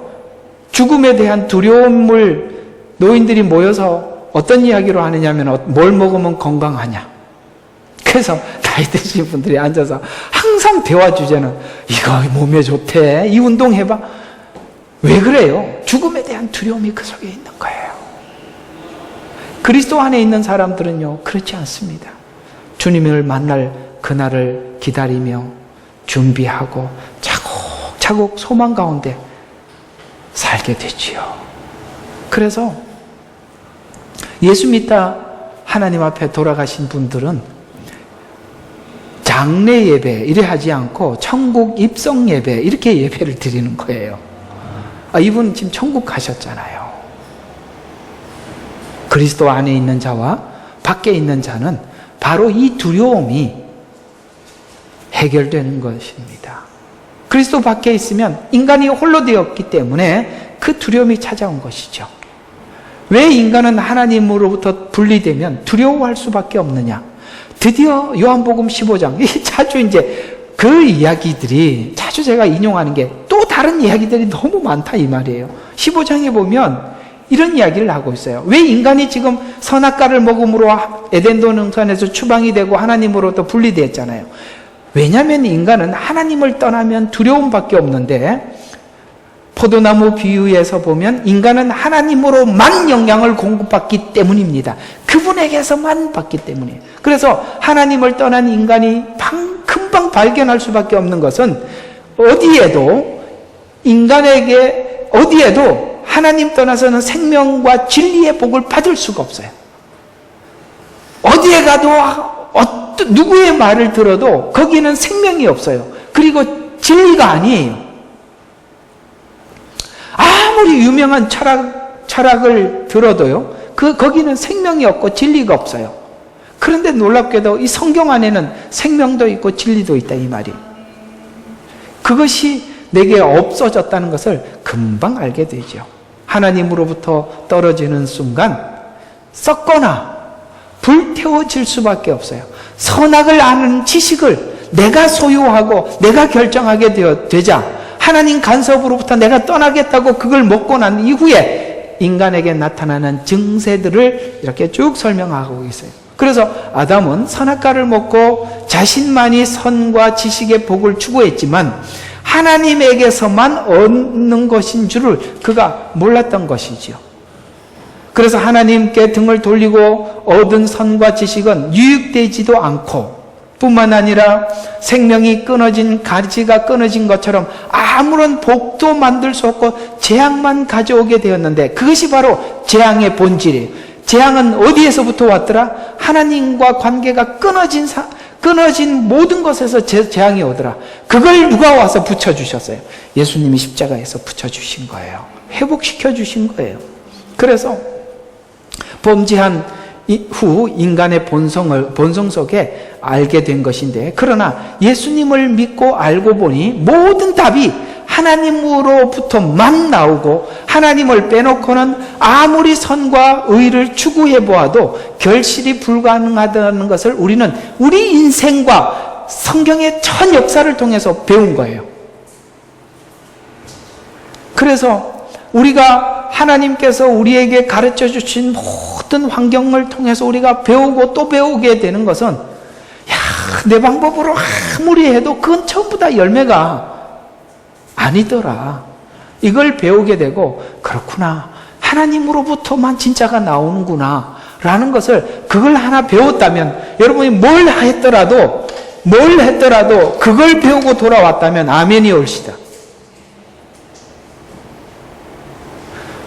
죽음에 대한 두려움을 노인들이 모여서 어떤 이야기로 하느냐면, 뭘 먹으면 건강하냐. 그래서 나이 드신 분들이 앉아서 항상 대화 주제는 이거 몸에 좋대, 이 운동 해봐. 왜 그래요? 죽음에 대한 두려움이 그 속에 있는 거예요. 그리스도 안에 있는 사람들은요, 그렇지 않습니다. 주님을 만날 그날을 기다리며 준비하고 차곡차곡 소망 가운데 살게 되지요. 그래서 예수 믿다 하나님 앞에 돌아가신 분들은 장례 예배 이래 하지 않고 천국 입성 예배 이렇게 예배를 드리는 거예요. 이분 지금 천국 가셨잖아요. 그리스도 안에 있는 자와 밖에 있는 자는 바로 이 두려움이 해결되는 것입니다. 그리스도 밖에 있으면 인간이 홀로 되었기 때문에 그 두려움이 찾아온 것이죠. 왜 인간은 하나님으로부터 분리되면 두려워할 수밖에 없느냐? 드디어 요한복음 15장, 자주 이제 그 이야기들이 자주 제가 인용하는 게 또 다른 이야기들이 너무 많다 이 말이에요. 15장에 보면 이런 이야기를 하고 있어요. 왜 인간이 지금 선악과를 먹음으로 에덴 동산에서 추방이 되고 하나님으로부터 분리되었잖아요. 왜냐하면 인간은 하나님을 떠나면 두려움밖에 없는데, 포도나무 비유에서 보면 인간은 하나님으로만 영향을 공급받기 때문입니다. 그분에게서만 받기 때문이에요. 그래서 하나님을 떠난 인간이 금방 발견할 수밖에 없는 것은 어디에도 하나님 떠나서는 생명과 진리의 복을 받을 수가 없어요. 어디에 가도 누구의 말을 들어도 거기는 생명이 없어요. 그리고 진리가 아니에요. 아무리 유명한 철학을 들어도요, 거기는 생명이 없고 진리가 없어요. 그런데 놀랍게도 이 성경 안에는 생명도 있고 진리도 있다 이 말이. 그것이 내게 없어졌다는 것을 금방 알게 되죠. 하나님으로부터 떨어지는 순간 썩거나 불태워질 수밖에 없어요. 선악을 아는 지식을 내가 소유하고 내가 결정하게 되자 하나님 간섭으로부터 내가 떠나겠다고 그걸 먹고 난 이후에 인간에게 나타나는 증세들을 이렇게 쭉 설명하고 있어요. 그래서 아담은 선악과를 먹고 자신만이 선과 지식의 복을 추구했지만 하나님에게서만 얻는 것인 줄을 그가 몰랐던 것이지요. 그래서 하나님께 등을 돌리고 얻은 선과 지식은 유익되지도 않고, 뿐만 아니라 생명이 끊어진 가지가 끊어진 것처럼 아무런 복도 만들 수 없고 재앙만 가져오게 되었는데, 그것이 바로 재앙의 본질이에요. 재앙은 어디에서부터 왔더라? 하나님과 관계가 끊어진 모든 것에서 재앙이 오더라. 그걸 누가 와서 붙여주셨어요? 예수님이 십자가에서 붙여주신 거예요. 회복시켜 주신 거예요. 그래서 범죄한 후 인간의 본성 속에 알게 된 것인데, 그러나 예수님을 믿고 알고 보니 모든 답이 하나님으로부터만 나오고, 하나님을 빼놓고는 아무리 선과 의를 추구해 보아도 결실이 불가능하다는 것을 우리는 우리 인생과 성경의 전 역사를 통해서 배운 거예요. 그래서 우리가 하나님께서 우리에게 가르쳐 주신 어떤 환경을 통해서 우리가 배우고 또 배우게 되는 것은, 야, 내 방법으로 아무리 해도 그건 전부 다 열매가 아니더라. 이걸 배우게 되고, 그렇구나, 하나님으로부터만 진짜가 나오는구나 라는 것을, 그걸 하나 배웠다면, 여러분이 뭘 했더라도 그걸 배우고 돌아왔다면 아멘이 올시다.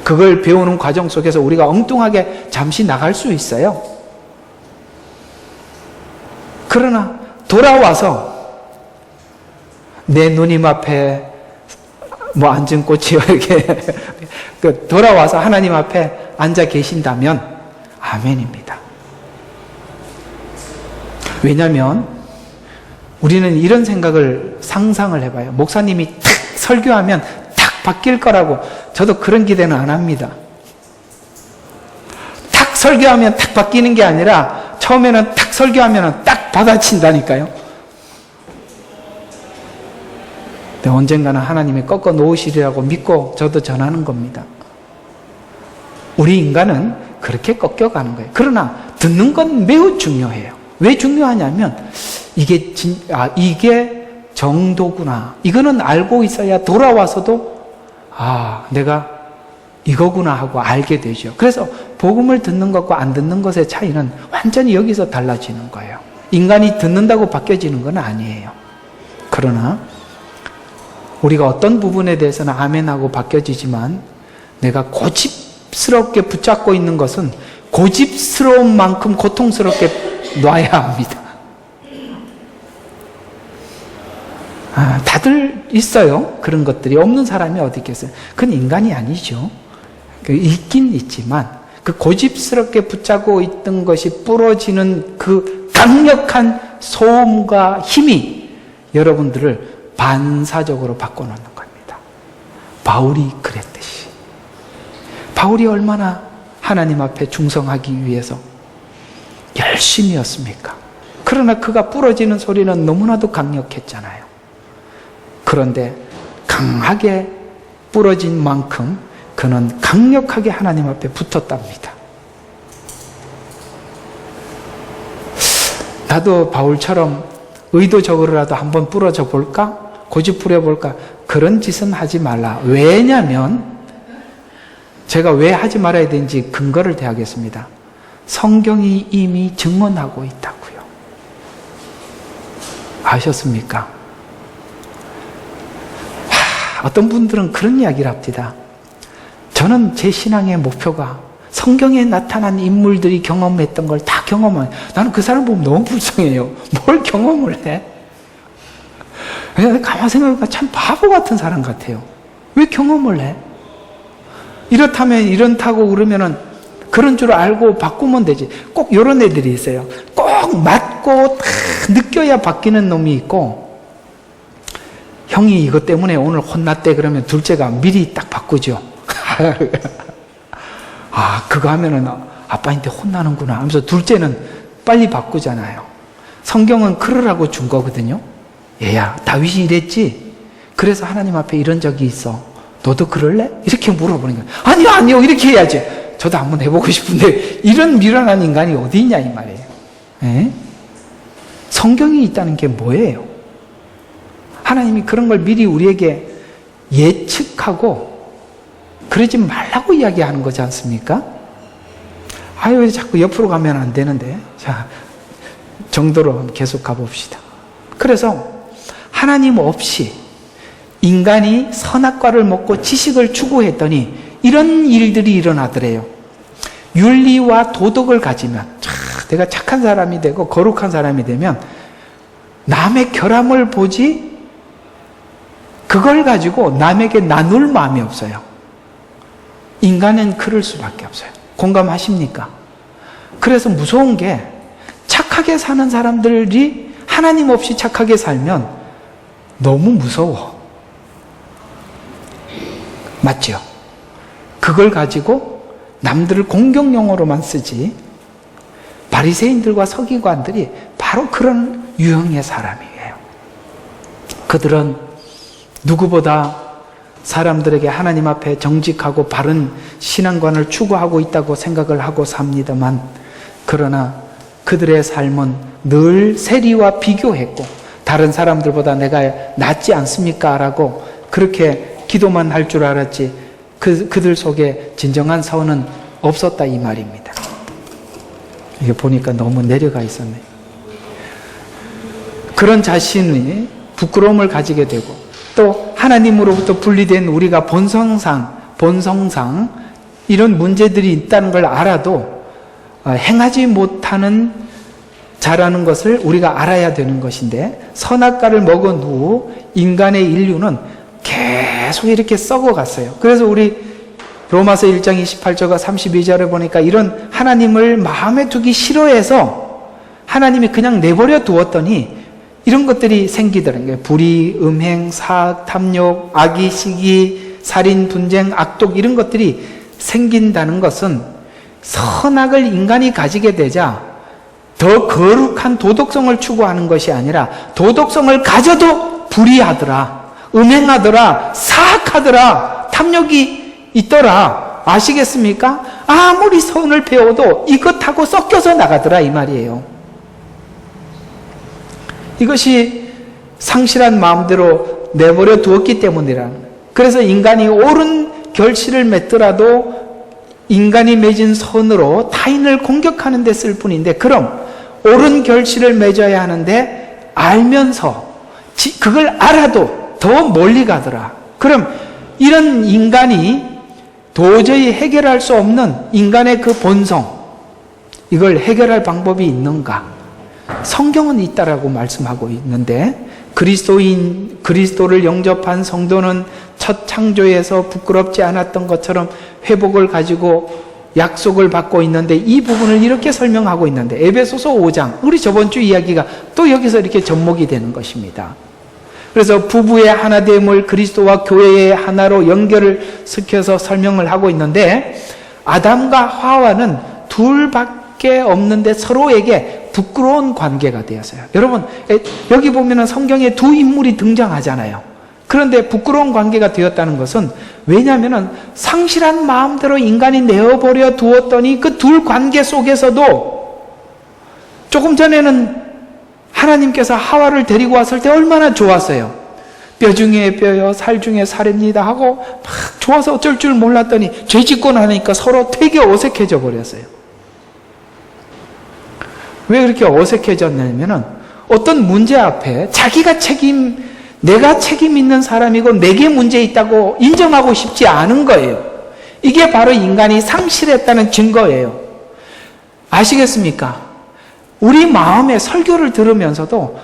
그걸 배우는 과정 속에서 우리가 엉뚱하게 잠시 나갈 수 있어요. 그러나 돌아와서 내 누님 앞에 앉은 꽃이요, 이렇게 돌아와서 하나님 앞에 앉아 계신다면 아멘입니다. 왜냐하면 우리는 이런 생각을 상상을 해봐요. 목사님이 탁 설교하면 탁 바뀔 거라고. 저도 그런 기대는 안 합니다. 탁 설교하면 탁 바뀌는 게 아니라 처음에는 탁 설교하면 딱 받아친다니까요. 근데 언젠가는 하나님이 꺾어 놓으시리라고 믿고 저도 전하는 겁니다. 우리 인간은 그렇게 꺾여가는 거예요. 그러나 듣는 건 매우 중요해요. 왜 중요하냐면 이게 정도구나. 이거는 알고 있어야 돌아와서도 내가 이거구나 하고 알게 되죠. 그래서 복음을 듣는 것과 안 듣는 것의 차이는 완전히 여기서 달라지는 거예요. 인간이 듣는다고 바뀌어지는 건 아니에요. 그러나 우리가 어떤 부분에 대해서는 아멘하고 바뀌어지지만 내가 고집스럽게 붙잡고 있는 것은 고집스러운 만큼 고통스럽게 놔야 합니다. 다들 있어요. 그런 것들이 없는 사람이 어디 있겠어요. 그건 인간이 아니죠. 있긴 있지만 그 고집스럽게 붙잡고 있던 것이 부러지는 그 강력한 소음과 힘이 여러분들을 반사적으로 바꿔놓는 겁니다. 바울이 그랬듯이. 바울이 얼마나 하나님 앞에 충성하기 위해서 열심이었습니까? 그러나 그가 부러지는 소리는 너무나도 강력했잖아요. 그런데 강하게 부러진 만큼 그는 강력하게 하나님 앞에 붙었답니다. 나도 바울처럼 의도적으로라도 한번 부러져 볼까? 고집 부려볼까? 그런 짓은 하지 말라. 왜냐하면 제가 왜 하지 말아야 되는지 근거를 대하겠습니다. 성경이 이미 증언하고 있다고요. 아셨습니까? 어떤 분들은 그런 이야기를 합니다. 저는 제 신앙의 목표가 성경에 나타난 인물들이 경험했던 걸 다 경험해요. 나는 그 사람 보면 너무 불쌍해요. 뭘 경험을 해? 가만 생각해보니까 참 바보 같은 사람 같아요. 왜 경험을 해? 이렇다면 이렇다고 그러면은 그런 줄 알고 바꾸면 되지. 꼭 이런 애들이 있어요. 꼭 맞고 다 느껴야 바뀌는 놈이 있고, 형이 이것 때문에 오늘 혼났대 그러면 둘째가 미리 딱 바꾸죠. 그거 하면은 아빠한테 혼나는구나 하면서 둘째는 빨리 바꾸잖아요. 성경은 그러라고 준 거거든요. 얘야, 다윗이 이랬지? 그래서 하나님 앞에 이런 적이 있어. 너도 그럴래? 이렇게 물어보는 거예요. 아니요 이렇게 해야지. 저도 한번 해보고 싶은데 이런 미련한 인간이 어디 있냐 이 말이에요. 에? 성경이 있다는 게 뭐예요? 하나님이 그런 걸 미리 우리에게 예측하고 그러지 말라고 이야기하는 거지 않습니까? 왜 자꾸 옆으로 가면 안 되는데. 자, 정도로 계속 가봅시다. 그래서 하나님 없이 인간이 선악과를 먹고 지식을 추구했더니 이런 일들이 일어나더래요. 윤리와 도덕을 가지면, 내가 착한 사람이 되고 거룩한 사람이 되면 남의 결함을 보지 그걸 가지고 남에게 나눌 마음이 없어요. 인간은 그럴 수밖에 없어요. 공감하십니까? 그래서 무서운 게 착하게 사는 사람들이 하나님 없이 착하게 살면 너무 무서워. 맞죠? 그걸 가지고 남들을 공격용어로만 쓰지. 바리새인들과 서기관들이 바로 그런 유형의 사람이에요. 그들은 누구보다 사람들에게 하나님 앞에 정직하고 바른 신앙관을 추구하고 있다고 생각을 하고 삽니다만, 그러나 그들의 삶은 늘 세리와 비교했고 다른 사람들보다 내가 낫지 않습니까? 라고 그렇게 기도만 할 줄 알았지 그들 속에 진정한 선은 없었다 이 말입니다. 이게 보니까 너무 내려가 있었네. 그런 자신이 부끄러움을 가지게 되고, 또 하나님으로부터 분리된 우리가 본성상 이런 문제들이 있다는 걸 알아도 행하지 못하는 자라는 것을 우리가 알아야 되는 것인데, 선악과를 먹은 후 인간의 인류는 계속 이렇게 썩어갔어요. 그래서 우리 로마서 1장 28절과 32절에 보니까 이런 하나님을 마음에 두기 싫어해서 하나님이 그냥 내버려 두었더니 이런 것들이 생기더라는 거예요. 불의, 음행, 사악, 탐욕, 악의, 시기, 살인, 분쟁, 악독, 이런 것들이 생긴다는 것은 선악을 인간이 가지게 되자 더 거룩한 도덕성을 추구하는 것이 아니라 도덕성을 가져도 불의하더라, 음행하더라, 사악하더라, 탐욕이 있더라. 아시겠습니까? 아무리 선을 배워도 이것하고 섞여서 나가더라 이 말이에요. 이것이 상실한 마음대로 내버려 두었기 때문이라는 거예요. 그래서 인간이 옳은 결실을 맺더라도 인간이 맺은 선으로 타인을 공격하는 데 쓸 뿐인데, 그럼 옳은 결실을 맺어야 하는데 알면서 그걸 알아도 더 멀리 가더라. 그럼 이런 인간이 도저히 해결할 수 없는 인간의 그 본성, 이걸 해결할 방법이 있는가? 성경은 있다라고 말씀하고 있는데, 그리스도를 영접한 성도는 첫 창조에서 부끄럽지 않았던 것처럼 회복을 가지고 약속을 받고 있는데, 이 부분을 이렇게 설명하고 있는데, 에베소서 5장, 우리 저번 주 이야기가 또 여기서 이렇게 접목이 되는 것입니다. 그래서 부부의 하나됨을 그리스도와 교회의 하나로 연결을 시켜서 설명을 하고 있는데, 아담과 하와는 둘밖에 없는데 서로에게 부끄러운 관계가 되었어요. 여러분, 여기 보면은 성경에 두 인물이 등장하잖아요. 그런데 부끄러운 관계가 되었다는 것은, 왜냐하면 상실한 마음대로 인간이 내어버려 두었더니 그 둘 관계 속에서도, 조금 전에는 하나님께서 하와를 데리고 왔을 때 얼마나 좋았어요. 뼈 중에 뼈요, 살 중에 살입니다 하고 막 좋아서 어쩔 줄 몰랐더니 죄 짓고 나니까 서로 되게 어색해져 버렸어요. 왜 그렇게 어색해졌냐면은 어떤 문제 앞에 내가 책임 있는 사람이고 내게 문제 있다고 인정하고 싶지 않은 거예요. 이게 바로 인간이 상실했다는 증거예요. 아시겠습니까? 우리 마음에 설교를 들으면서도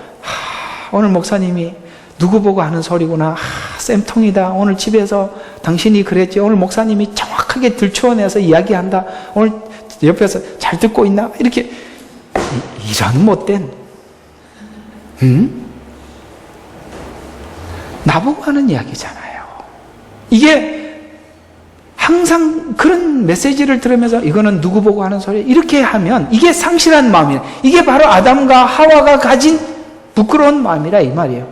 오늘 목사님이 누구 보고 하는 소리구나, 쌤통이다, 오늘 집에서 당신이 그랬지, 오늘 목사님이 정확하게 들추어내서 이야기한다, 오늘 옆에서 잘 듣고 있나, 이렇게 이런 못된 나보고 하는 이야기잖아요. 이게 항상 그런 메시지를 들으면서 이거는 누구 보고 하는 소리, 이렇게 하면 이게 상실한 마음이에요. 이게 바로 아담과 하와가 가진 부끄러운 마음이라 이 말이에요.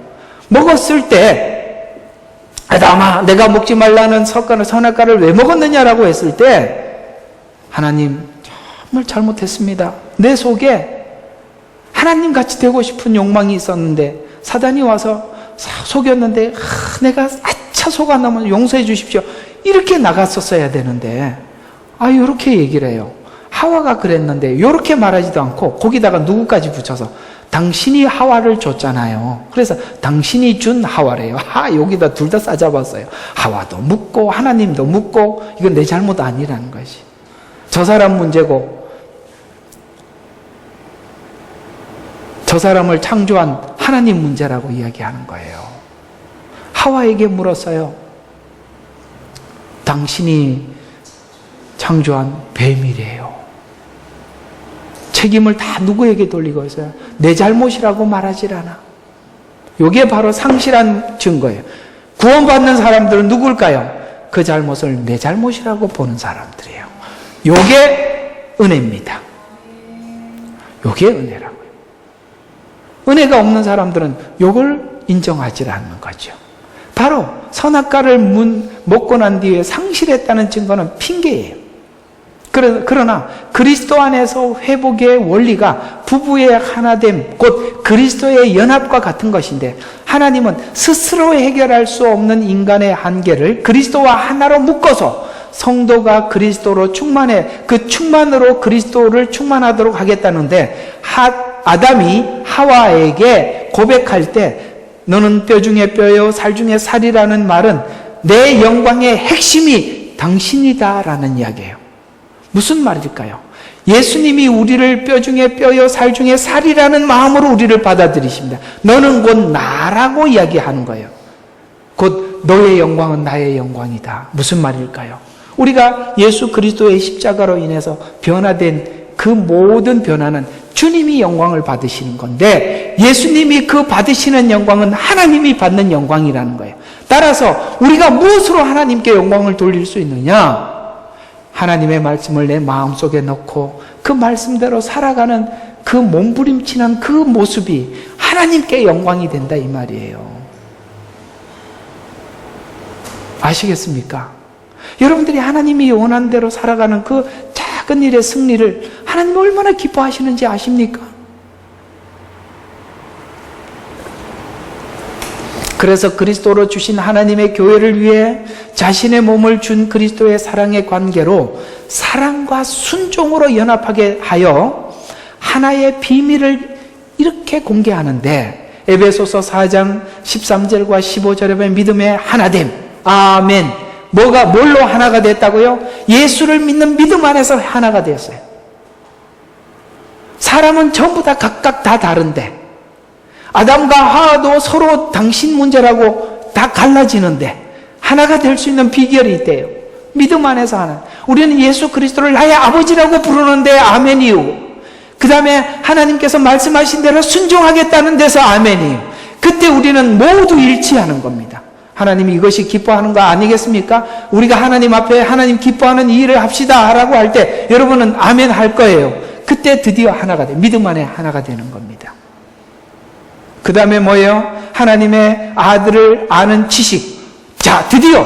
먹었을 때 아담아, 내가 먹지 말라는 선악과를 왜 먹었느냐라고 했을 때, 하나님 정말 잘못했습니다. 내 속에 하나님같이 되고 싶은 욕망이 있었는데 사단이 와서 속였는데 내가 아차 속았나면 용서해 주십시오, 이렇게 나갔었어야 되는데, 이렇게 얘기를 해요. 하와가 그랬는데 이렇게 말하지도 않고 거기다가 누구까지 붙여서 당신이 하와를 줬잖아요. 그래서 당신이 준 하와래요. 여기다 둘 다 싸잡았어요. 하와도 묻고 하나님도 묻고, 이건 내 잘못 아니라는 것이. 저 사람 문제고, 저 사람을 창조한 하나님 문제라고 이야기하는 거예요. 하와에게 물었어요. 당신이 창조한 뱀이래요. 책임을 다 누구에게 돌리고 있어요? 내 잘못이라고 말하질 않아. 이게 바로 상실한 증거예요. 구원받는 사람들은 누굴까요? 그 잘못을 내 잘못이라고 보는 사람들이에요. 이게 은혜입니다. 이게 은혜라고요. 은혜가 없는 사람들은 이걸 인정하지 않는 거죠. 바로 선악과를 먹고 난 뒤에 상실했다는 증거는 핑계예요. 그러나 그리스도 안에서 회복의 원리가 부부의 하나됨, 곧 그리스도의 연합과 같은 것인데, 하나님은 스스로 해결할 수 없는 인간의 한계를 그리스도와 하나로 묶어서 성도가 그리스도로 충만해, 그 충만으로 그리스도를 충만하도록 하겠다는데, 아담이 하와에게 고백할 때 너는 뼈 중에 뼈요 살 중에 살이라는 말은 내 영광의 핵심이 당신이다라는 이야기예요. 무슨 말일까요? 예수님이 우리를 뼈 중에 뼈요 살 중에 살이라는 마음으로 우리를 받아들이십니다. 너는 곧 나라고 이야기하는 거예요. 곧 너의 영광은 나의 영광이다. 무슨 말일까요? 우리가 예수 그리스도의 십자가로 인해서 변화된 그 모든 변화는 주님이 영광을 받으시는 건데, 예수님이 그 받으시는 영광은 하나님이 받는 영광이라는 거예요. 따라서 우리가 무엇으로 하나님께 영광을 돌릴 수 있느냐? 하나님의 말씀을 내 마음속에 넣고 그 말씀대로 살아가는 그 몸부림치는 그 모습이 하나님께 영광이 된다, 이 말이에요. 아시겠습니까? 여러분들이 하나님이 원하는 대로 살아가는 그 작은 일의 승리를 하나님 얼마나 기뻐하시는지 아십니까? 그래서 그리스도로 주신 하나님의 교회를 위해 자신의 몸을 준 그리스도의 사랑의 관계로 사랑과 순종으로 연합하게 하여 하나의 비밀을 이렇게 공개하는데, 에베소서 4장 13절과 15절에 보면 믿음의 하나됨, 아멘. 뭘로 하나가 됐다고요? 예수를 믿는 믿음 안에서 하나가 되었어요. 사람은 전부 다 각각 다 다른데, 아담과 하와도 서로 당신 문제라고 다 갈라지는데 하나가 될 수 있는 비결이 있대요. 믿음 안에서 하나. 우리는 예수 그리스도를 나의 아버지라고 부르는데 아멘이요. 그 다음에 하나님께서 말씀하신 대로 순종하겠다는 데서 아멘이요. 그때 우리는 모두 일치하는 겁니다. 하나님이 이것이 기뻐하는 거 아니겠습니까? 우리가 하나님 앞에 하나님 기뻐하는 이 일을 합시다 라고 할 때 여러분은 아멘 할 거예요. 그때 드디어 하나가 돼. 믿음 안에 하나가 되는 겁니다. 그 다음에 뭐예요? 하나님의 아들을 아는 지식. 자, 드디어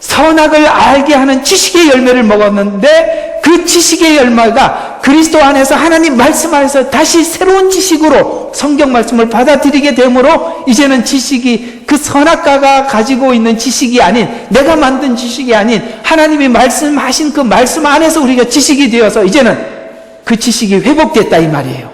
선악을 알게 하는 지식의 열매를 먹었는데, 그 지식의 열매가 그리스도 안에서 하나님 말씀 안에서 다시 새로운 지식으로 성경 말씀을 받아들이게 되므로, 이제는 지식이 그 선악과가 가지고 있는 지식이 아닌, 내가 만든 지식이 아닌 하나님이 말씀하신 그 말씀 안에서 우리가 지식이 되어서 이제는 그 지식이 회복됐다, 이 말이에요.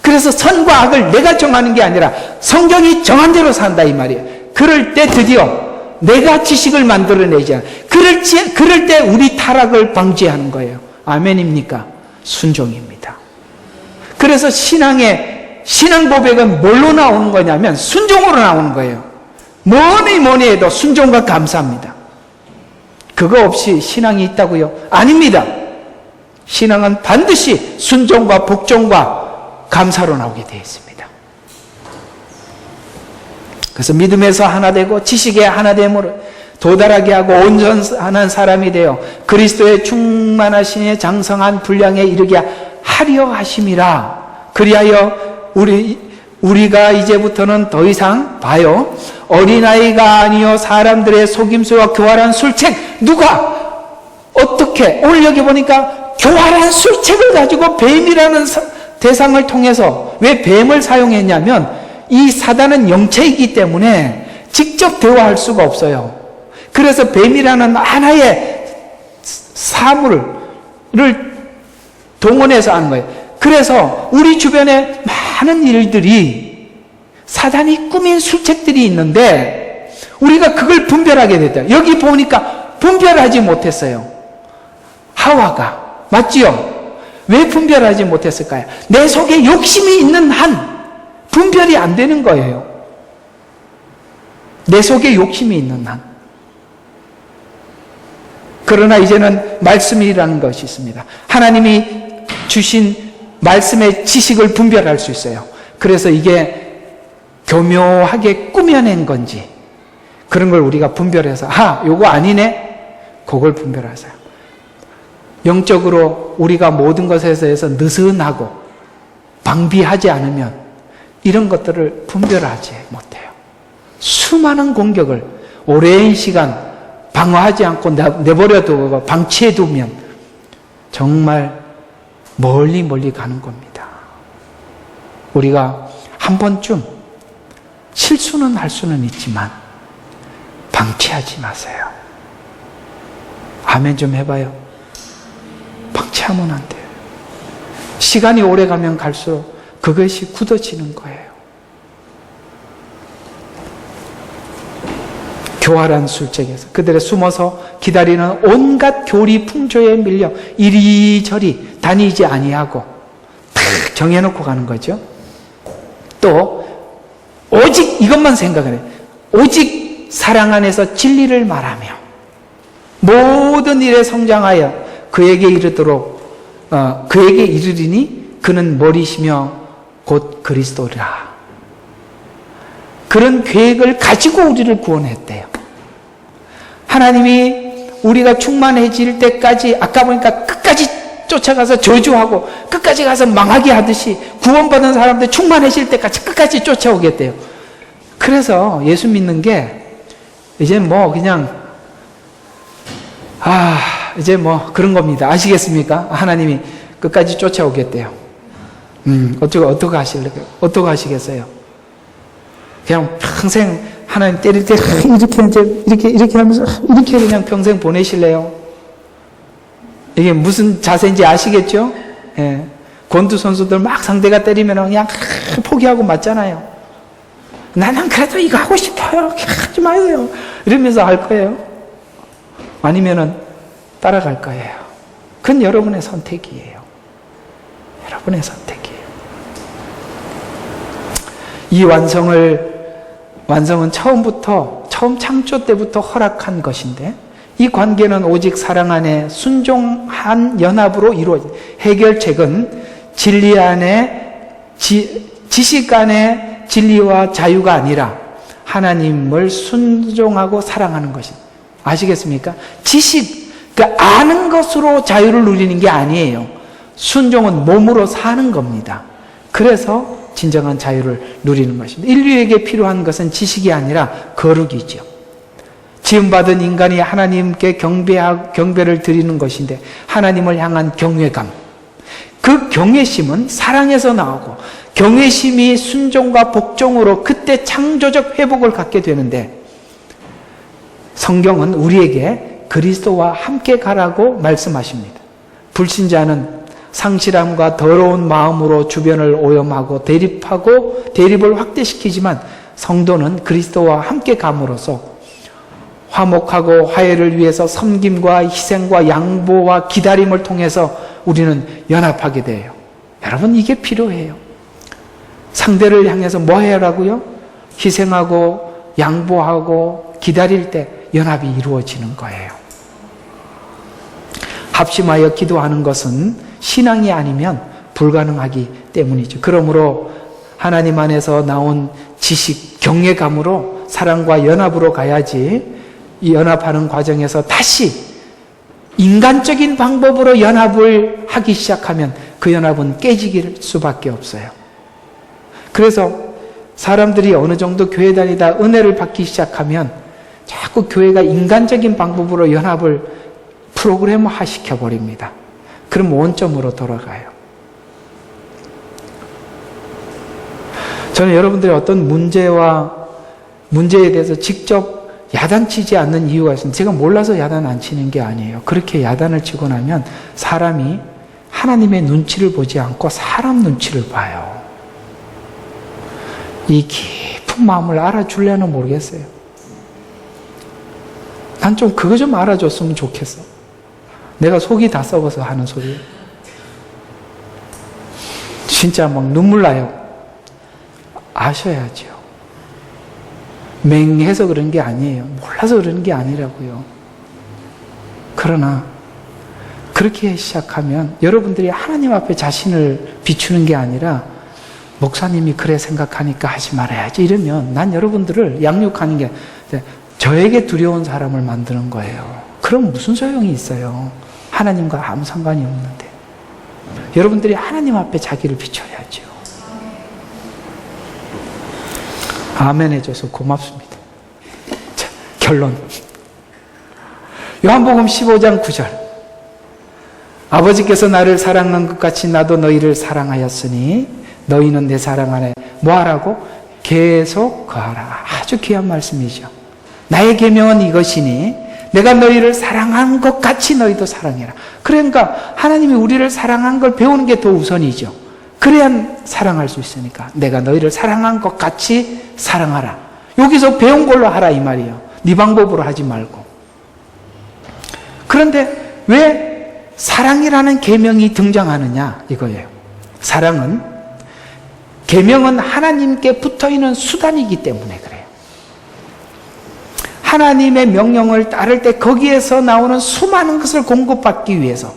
그래서 선과 악을 내가 정하는 게 아니라 성경이 정한 대로 산다, 이 말이에요. 그럴 때 드디어 내가 지식을 만들어내지 않아. 그럴 때 우리 타락을 방지하는 거예요. 아멘입니까? 순종입니다. 그래서 신앙 고백은 뭘로 나오는 거냐면 순종으로 나오는 거예요. 뭐니 해도 순종과 감사합니다. 그거 없이 신앙이 있다고요? 아닙니다. 신앙은 반드시 순종과 복종과 감사로 나오게 되어 있습니다. 그래서 믿음에서 하나 되고 지식의 하나 됨으로 도달하게 하고 온전한 사람이 되어 그리스도의 충만하신 장성한 분량에 이르게 하려 하심이라. 그리하여 우리가 이제부터는 더 이상 봐요, 어린아이가 아니요 사람들의 속임수와 교활한 술책. 누가 어떻게, 오늘 여기 보니까 교활한 술책을 가지고 뱀이라는 대상을 통해서, 왜 뱀을 사용했냐면 이 사단은 영체이기 때문에 직접 대화할 수가 없어요. 그래서 뱀이라는 하나의 사물을 동원해서 하는 거예요. 그래서 우리 주변에 많은 일들이 사단이 꾸민 술책들이 있는데 우리가 그걸 분별하게 됐다. 여기 보니까 분별하지 못했어요. 하와가. 맞지요? 왜 분별하지 못했을까요? 내 속에 욕심이 있는 한 분별이 안 되는 거예요. 내 속에 욕심이 있는 한. 그러나 이제는 말씀이라는 것이 있습니다. 하나님이 주신 말씀의 지식을 분별할 수 있어요. 그래서 이게 교묘하게 꾸며낸 건지 그런 걸 우리가 분별해서 요거 아니네? 그걸 분별하세요. 영적으로 우리가 모든 것에 대해서 느슨하고 방비하지 않으면 이런 것들을 분별하지 못해요. 수많은 공격을 오랜 시간 방어하지 않고 내버려두고 방치해두면 정말 멀리 가는 겁니다. 우리가 한 번쯤 실수는 할 수는 있지만 방치하지 마세요. 아멘 좀 해봐요. 방치하면 안 돼요. 시간이 오래 가면 갈수록 그것이 굳어지는 거예요. 교활한 술책에서 그들의 숨어서 기다리는 온갖 교리 풍조에 밀려 이리저리 다니지 아니하고 탁 정해놓고 가는 거죠. 또 오직 이것만 생각을 해요. 오직 사랑 안에서 진리를 말하며 모든 일에 성장하여 그에게 이르리니 그는 머리시며 곧 그리스도리라. 그런 계획을 가지고 우리를 구원했대요. 하나님이 우리가 충만해질 때까지 아까 보니까 끝까지 쫓아가서 저주하고 끝까지 가서 망하게 하듯이 구원받은 사람들 충만해질 때까지 끝까지 쫓아오겠대요. 그래서 예수 믿는 게 이제 뭐 그냥 이제 뭐 그런 겁니다. 아시겠습니까? 하나님이 끝까지 쫓아오겠대요. 어떻게 하시겠어요? 그냥 평생 하나님 때릴 때 이렇게 하면서 이렇게 그냥 평생 보내실래요? 이게 무슨 자세인지 아시겠죠? 예. 권투 선수들 막 상대가 때리면 그냥 포기하고 맞잖아요. 나는 그래도 이거 하고 싶어요. 하지 마세요. 이러면서 할 거예요. 아니면은 따라갈 거예요. 그건 여러분의 선택이에요. 여러분의 선택이에요. 이 완성은 처음 창조 때부터 허락한 것인데 이 관계는 오직 사랑 안에 순종한 연합으로 이루어진 해결책은 진리 안에 지식 안에 진리와 자유가 아니라 하나님을 순종하고 사랑하는 것입니다. 아시겠습니까? 지식, 그러니까 아는 것으로 자유를 누리는 게 아니에요. 순종은 몸으로 사는 겁니다. 그래서 진정한 자유를 누리는 것입니다. 인류에게 필요한 것은 지식이 아니라 거룩이죠. 지음받은 인간이 하나님께 경배를 드리는 것인데 하나님을 향한 경외감. 그 경외심은 사랑에서 나오고 경외심이 순종과 복종으로 그때 창조적 회복을 갖게 되는데 성경은 우리에게 그리스도와 함께 가라고 말씀하십니다. 불신자는 상실함과 더러운 마음으로 주변을 오염하고 대립을 확대시키지만 성도는 그리스도와 함께 감으로써 화목하고 화해를 위해서 섬김과 희생과 양보와 기다림을 통해서 우리는 연합하게 돼요. 여러분 이게 필요해요. 상대를 향해서 뭐 해라고요? 희생하고 양보하고 기다릴 때 연합이 이루어지는 거예요. 합심하여 기도하는 것은 신앙이 아니면 불가능하기 때문이죠. 그러므로 하나님 안에서 나온 지식, 경외감으로 사랑과 연합으로 가야지 이 연합하는 과정에서 다시 인간적인 방법으로 연합을 하기 시작하면 그 연합은 깨질 수밖에 없어요. 그래서 사람들이 어느 정도 교회 다니다 은혜를 받기 시작하면 자꾸 교회가 인간적인 방법으로 연합을 프로그램화 시켜버립니다. 그럼 원점으로 돌아가요. 저는 여러분들의 어떤 문제에 대해서 직접 야단치지 않는 이유가 있습니다. 제가 몰라서 야단 안 치는 게 아니에요. 그렇게 야단을 치고 나면 사람이 하나님의 눈치를 보지 않고 사람 눈치를 봐요. 이 깊은 마음을 알아주려는 모르겠어요. 난 좀 그거 좀 알아줬으면 좋겠어. 내가 속이 다 썩어서 하는 소리예요. 진짜 막 눈물 나요. 아셔야죠. 맹해서 그런 게 아니에요. 몰라서 그러는 게 아니라고요. 그러나 그렇게 시작하면 여러분들이 하나님 앞에 자신을 비추는 게 아니라 목사님이 그래 생각하니까 하지 말아야지 이러면 난 여러분들을 양육하는 게 저에게 두려운 사람을 만드는 거예요. 그럼 무슨 소용이 있어요? 하나님과 아무 상관이 없는데. 여러분들이 하나님 앞에 자기를 비춰야죠. 아멘 해줘서 고맙습니다. 결론. 요한복음 15장 9절. 아버지께서 나를 사랑한 것 같이 나도 너희를 사랑하였으니 너희는 내 사랑 안에 뭐하라고? 계속 거하라. 아주 귀한 말씀이죠. 나의 계명은 이것이니 내가 너희를 사랑한 것 같이 너희도 사랑해라. 그러니까 하나님이 우리를 사랑한 걸 배우는 게 더 우선이죠. 그래야 사랑할 수 있으니까 내가 너희를 사랑한 것 같이 사랑하라. 여기서 배운 걸로 하라 이 말이에요. 네 방법으로 하지 말고. 그런데 왜 사랑이라는 계명이 등장하느냐 이거예요. 사랑은 계명은 하나님께 붙어있는 수단이기 때문에 그래요. 하나님의 명령을 따를 때 거기에서 나오는 수많은 것을 공급받기 위해서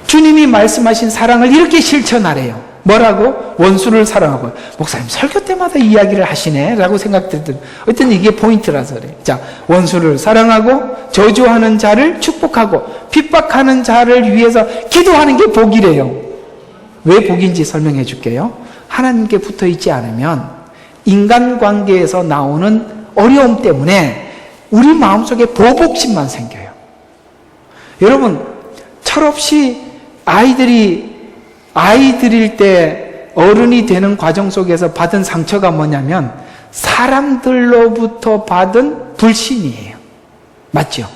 주님이 말씀하신 사랑을 이렇게 실천하래요. 뭐라고? 원수를 사랑하고. 목사님 설교 때마다 이야기를 하시네 라고 생각들던 어떤 이게 포인트라서 그래요. 자, 원수를 사랑하고 저주하는 자를 축복하고 핍박하는 자를 위해서 기도하는 게 복이래요. 왜 복인지 설명해 줄게요. 하나님께 붙어 있지 않으면 인간관계에서 나오는 어려움 때문에 우리 마음속에 보복심만 생겨요. 여러분 철없이 아이들일 때 어른이 되는 과정 속에서 받은 상처가 뭐냐면 사람들로부터 받은 불신이에요. 맞죠?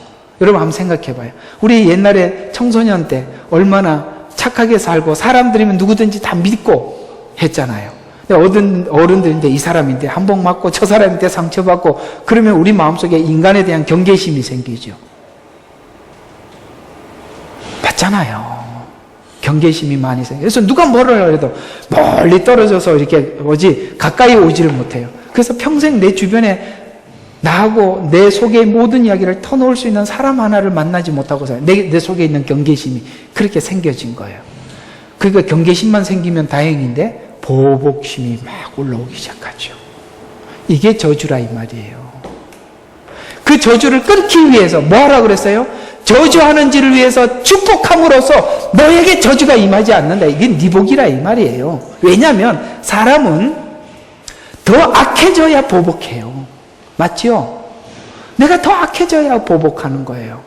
여러분 한번 생각해 봐요. 우리 옛날에 청소년 때 얼마나 착하게 살고 사람들이면 누구든지 다 믿고 했잖아요. 어른들인데 이 사람인데 한복 맞고 저 사람인데 상처받고 그러면 우리 마음속에 인간에 대한 경계심이 생기죠. 맞잖아요. 경계심이 많이 생겨요. 그래서 누가 뭐를 해도 멀리 떨어져서 이렇게 가까이 오지를 못해요. 그래서 평생 내 주변에 나하고 내 속의 모든 이야기를 터놓을 수 있는 사람 하나를 만나지 못하고 살아요. 내 속에 있는 경계심이 그렇게 생겨진 거예요. 그러니까 경계심만 생기면 다행인데 보복심이 막 올라오기 시작하죠. 이게 저주라 이 말이에요. 그 저주를 끊기 위해서 뭐 하라고 그랬어요? 저주하는 지를 위해서 축복함으로써 너에게 저주가 임하지 않는다. 이게 네 복이라 이 말이에요. 왜냐하면 사람은 더 악해져야 보복해요. 맞죠? 내가 더 악해져야 보복하는 거예요.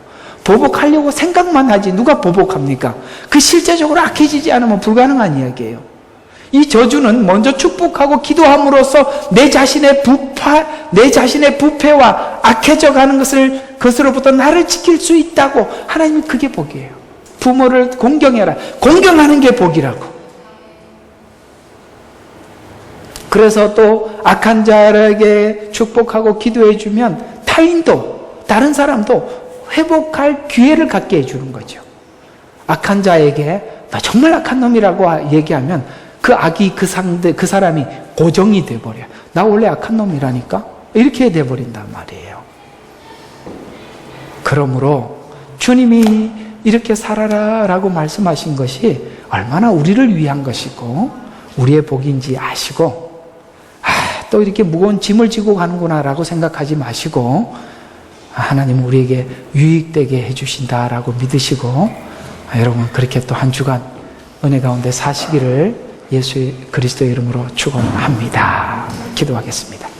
보복하려고 생각만 하지 누가 보복합니까? 그 실제적으로 악해지지 않으면 불가능한 이야기예요. 이 저주는 먼저 축복하고 기도함으로써 내 자신의 부패와 악해져 가는 것으로부터 나를 지킬 수 있다고. 하나님은 그게 복이에요. 부모를 공경해라. 공경하는 게 복이라고. 그래서 또 악한 자에게 축복하고 기도해 주면 타인도 다른 사람도 회복할 기회를 갖게 해주는 거죠. 악한 자에게 나 정말 악한 놈이라고 얘기하면 그 악이 그 사람이 고정이 돼버려요. 나 원래 악한 놈이라니까? 이렇게 돼버린단 말이에요. 그러므로 주님이 이렇게 살아라 라고 말씀하신 것이 얼마나 우리를 위한 것이고 우리의 복인지 아시고 또 이렇게 무거운 짐을 지고 가는구나 라고 생각하지 마시고 하나님은 우리에게 유익되게 해주신다라고 믿으시고 여러분 그렇게 또 한 주간 은혜 가운데 사시기를 예수 그리스도의 이름으로 축원합니다. 기도하겠습니다.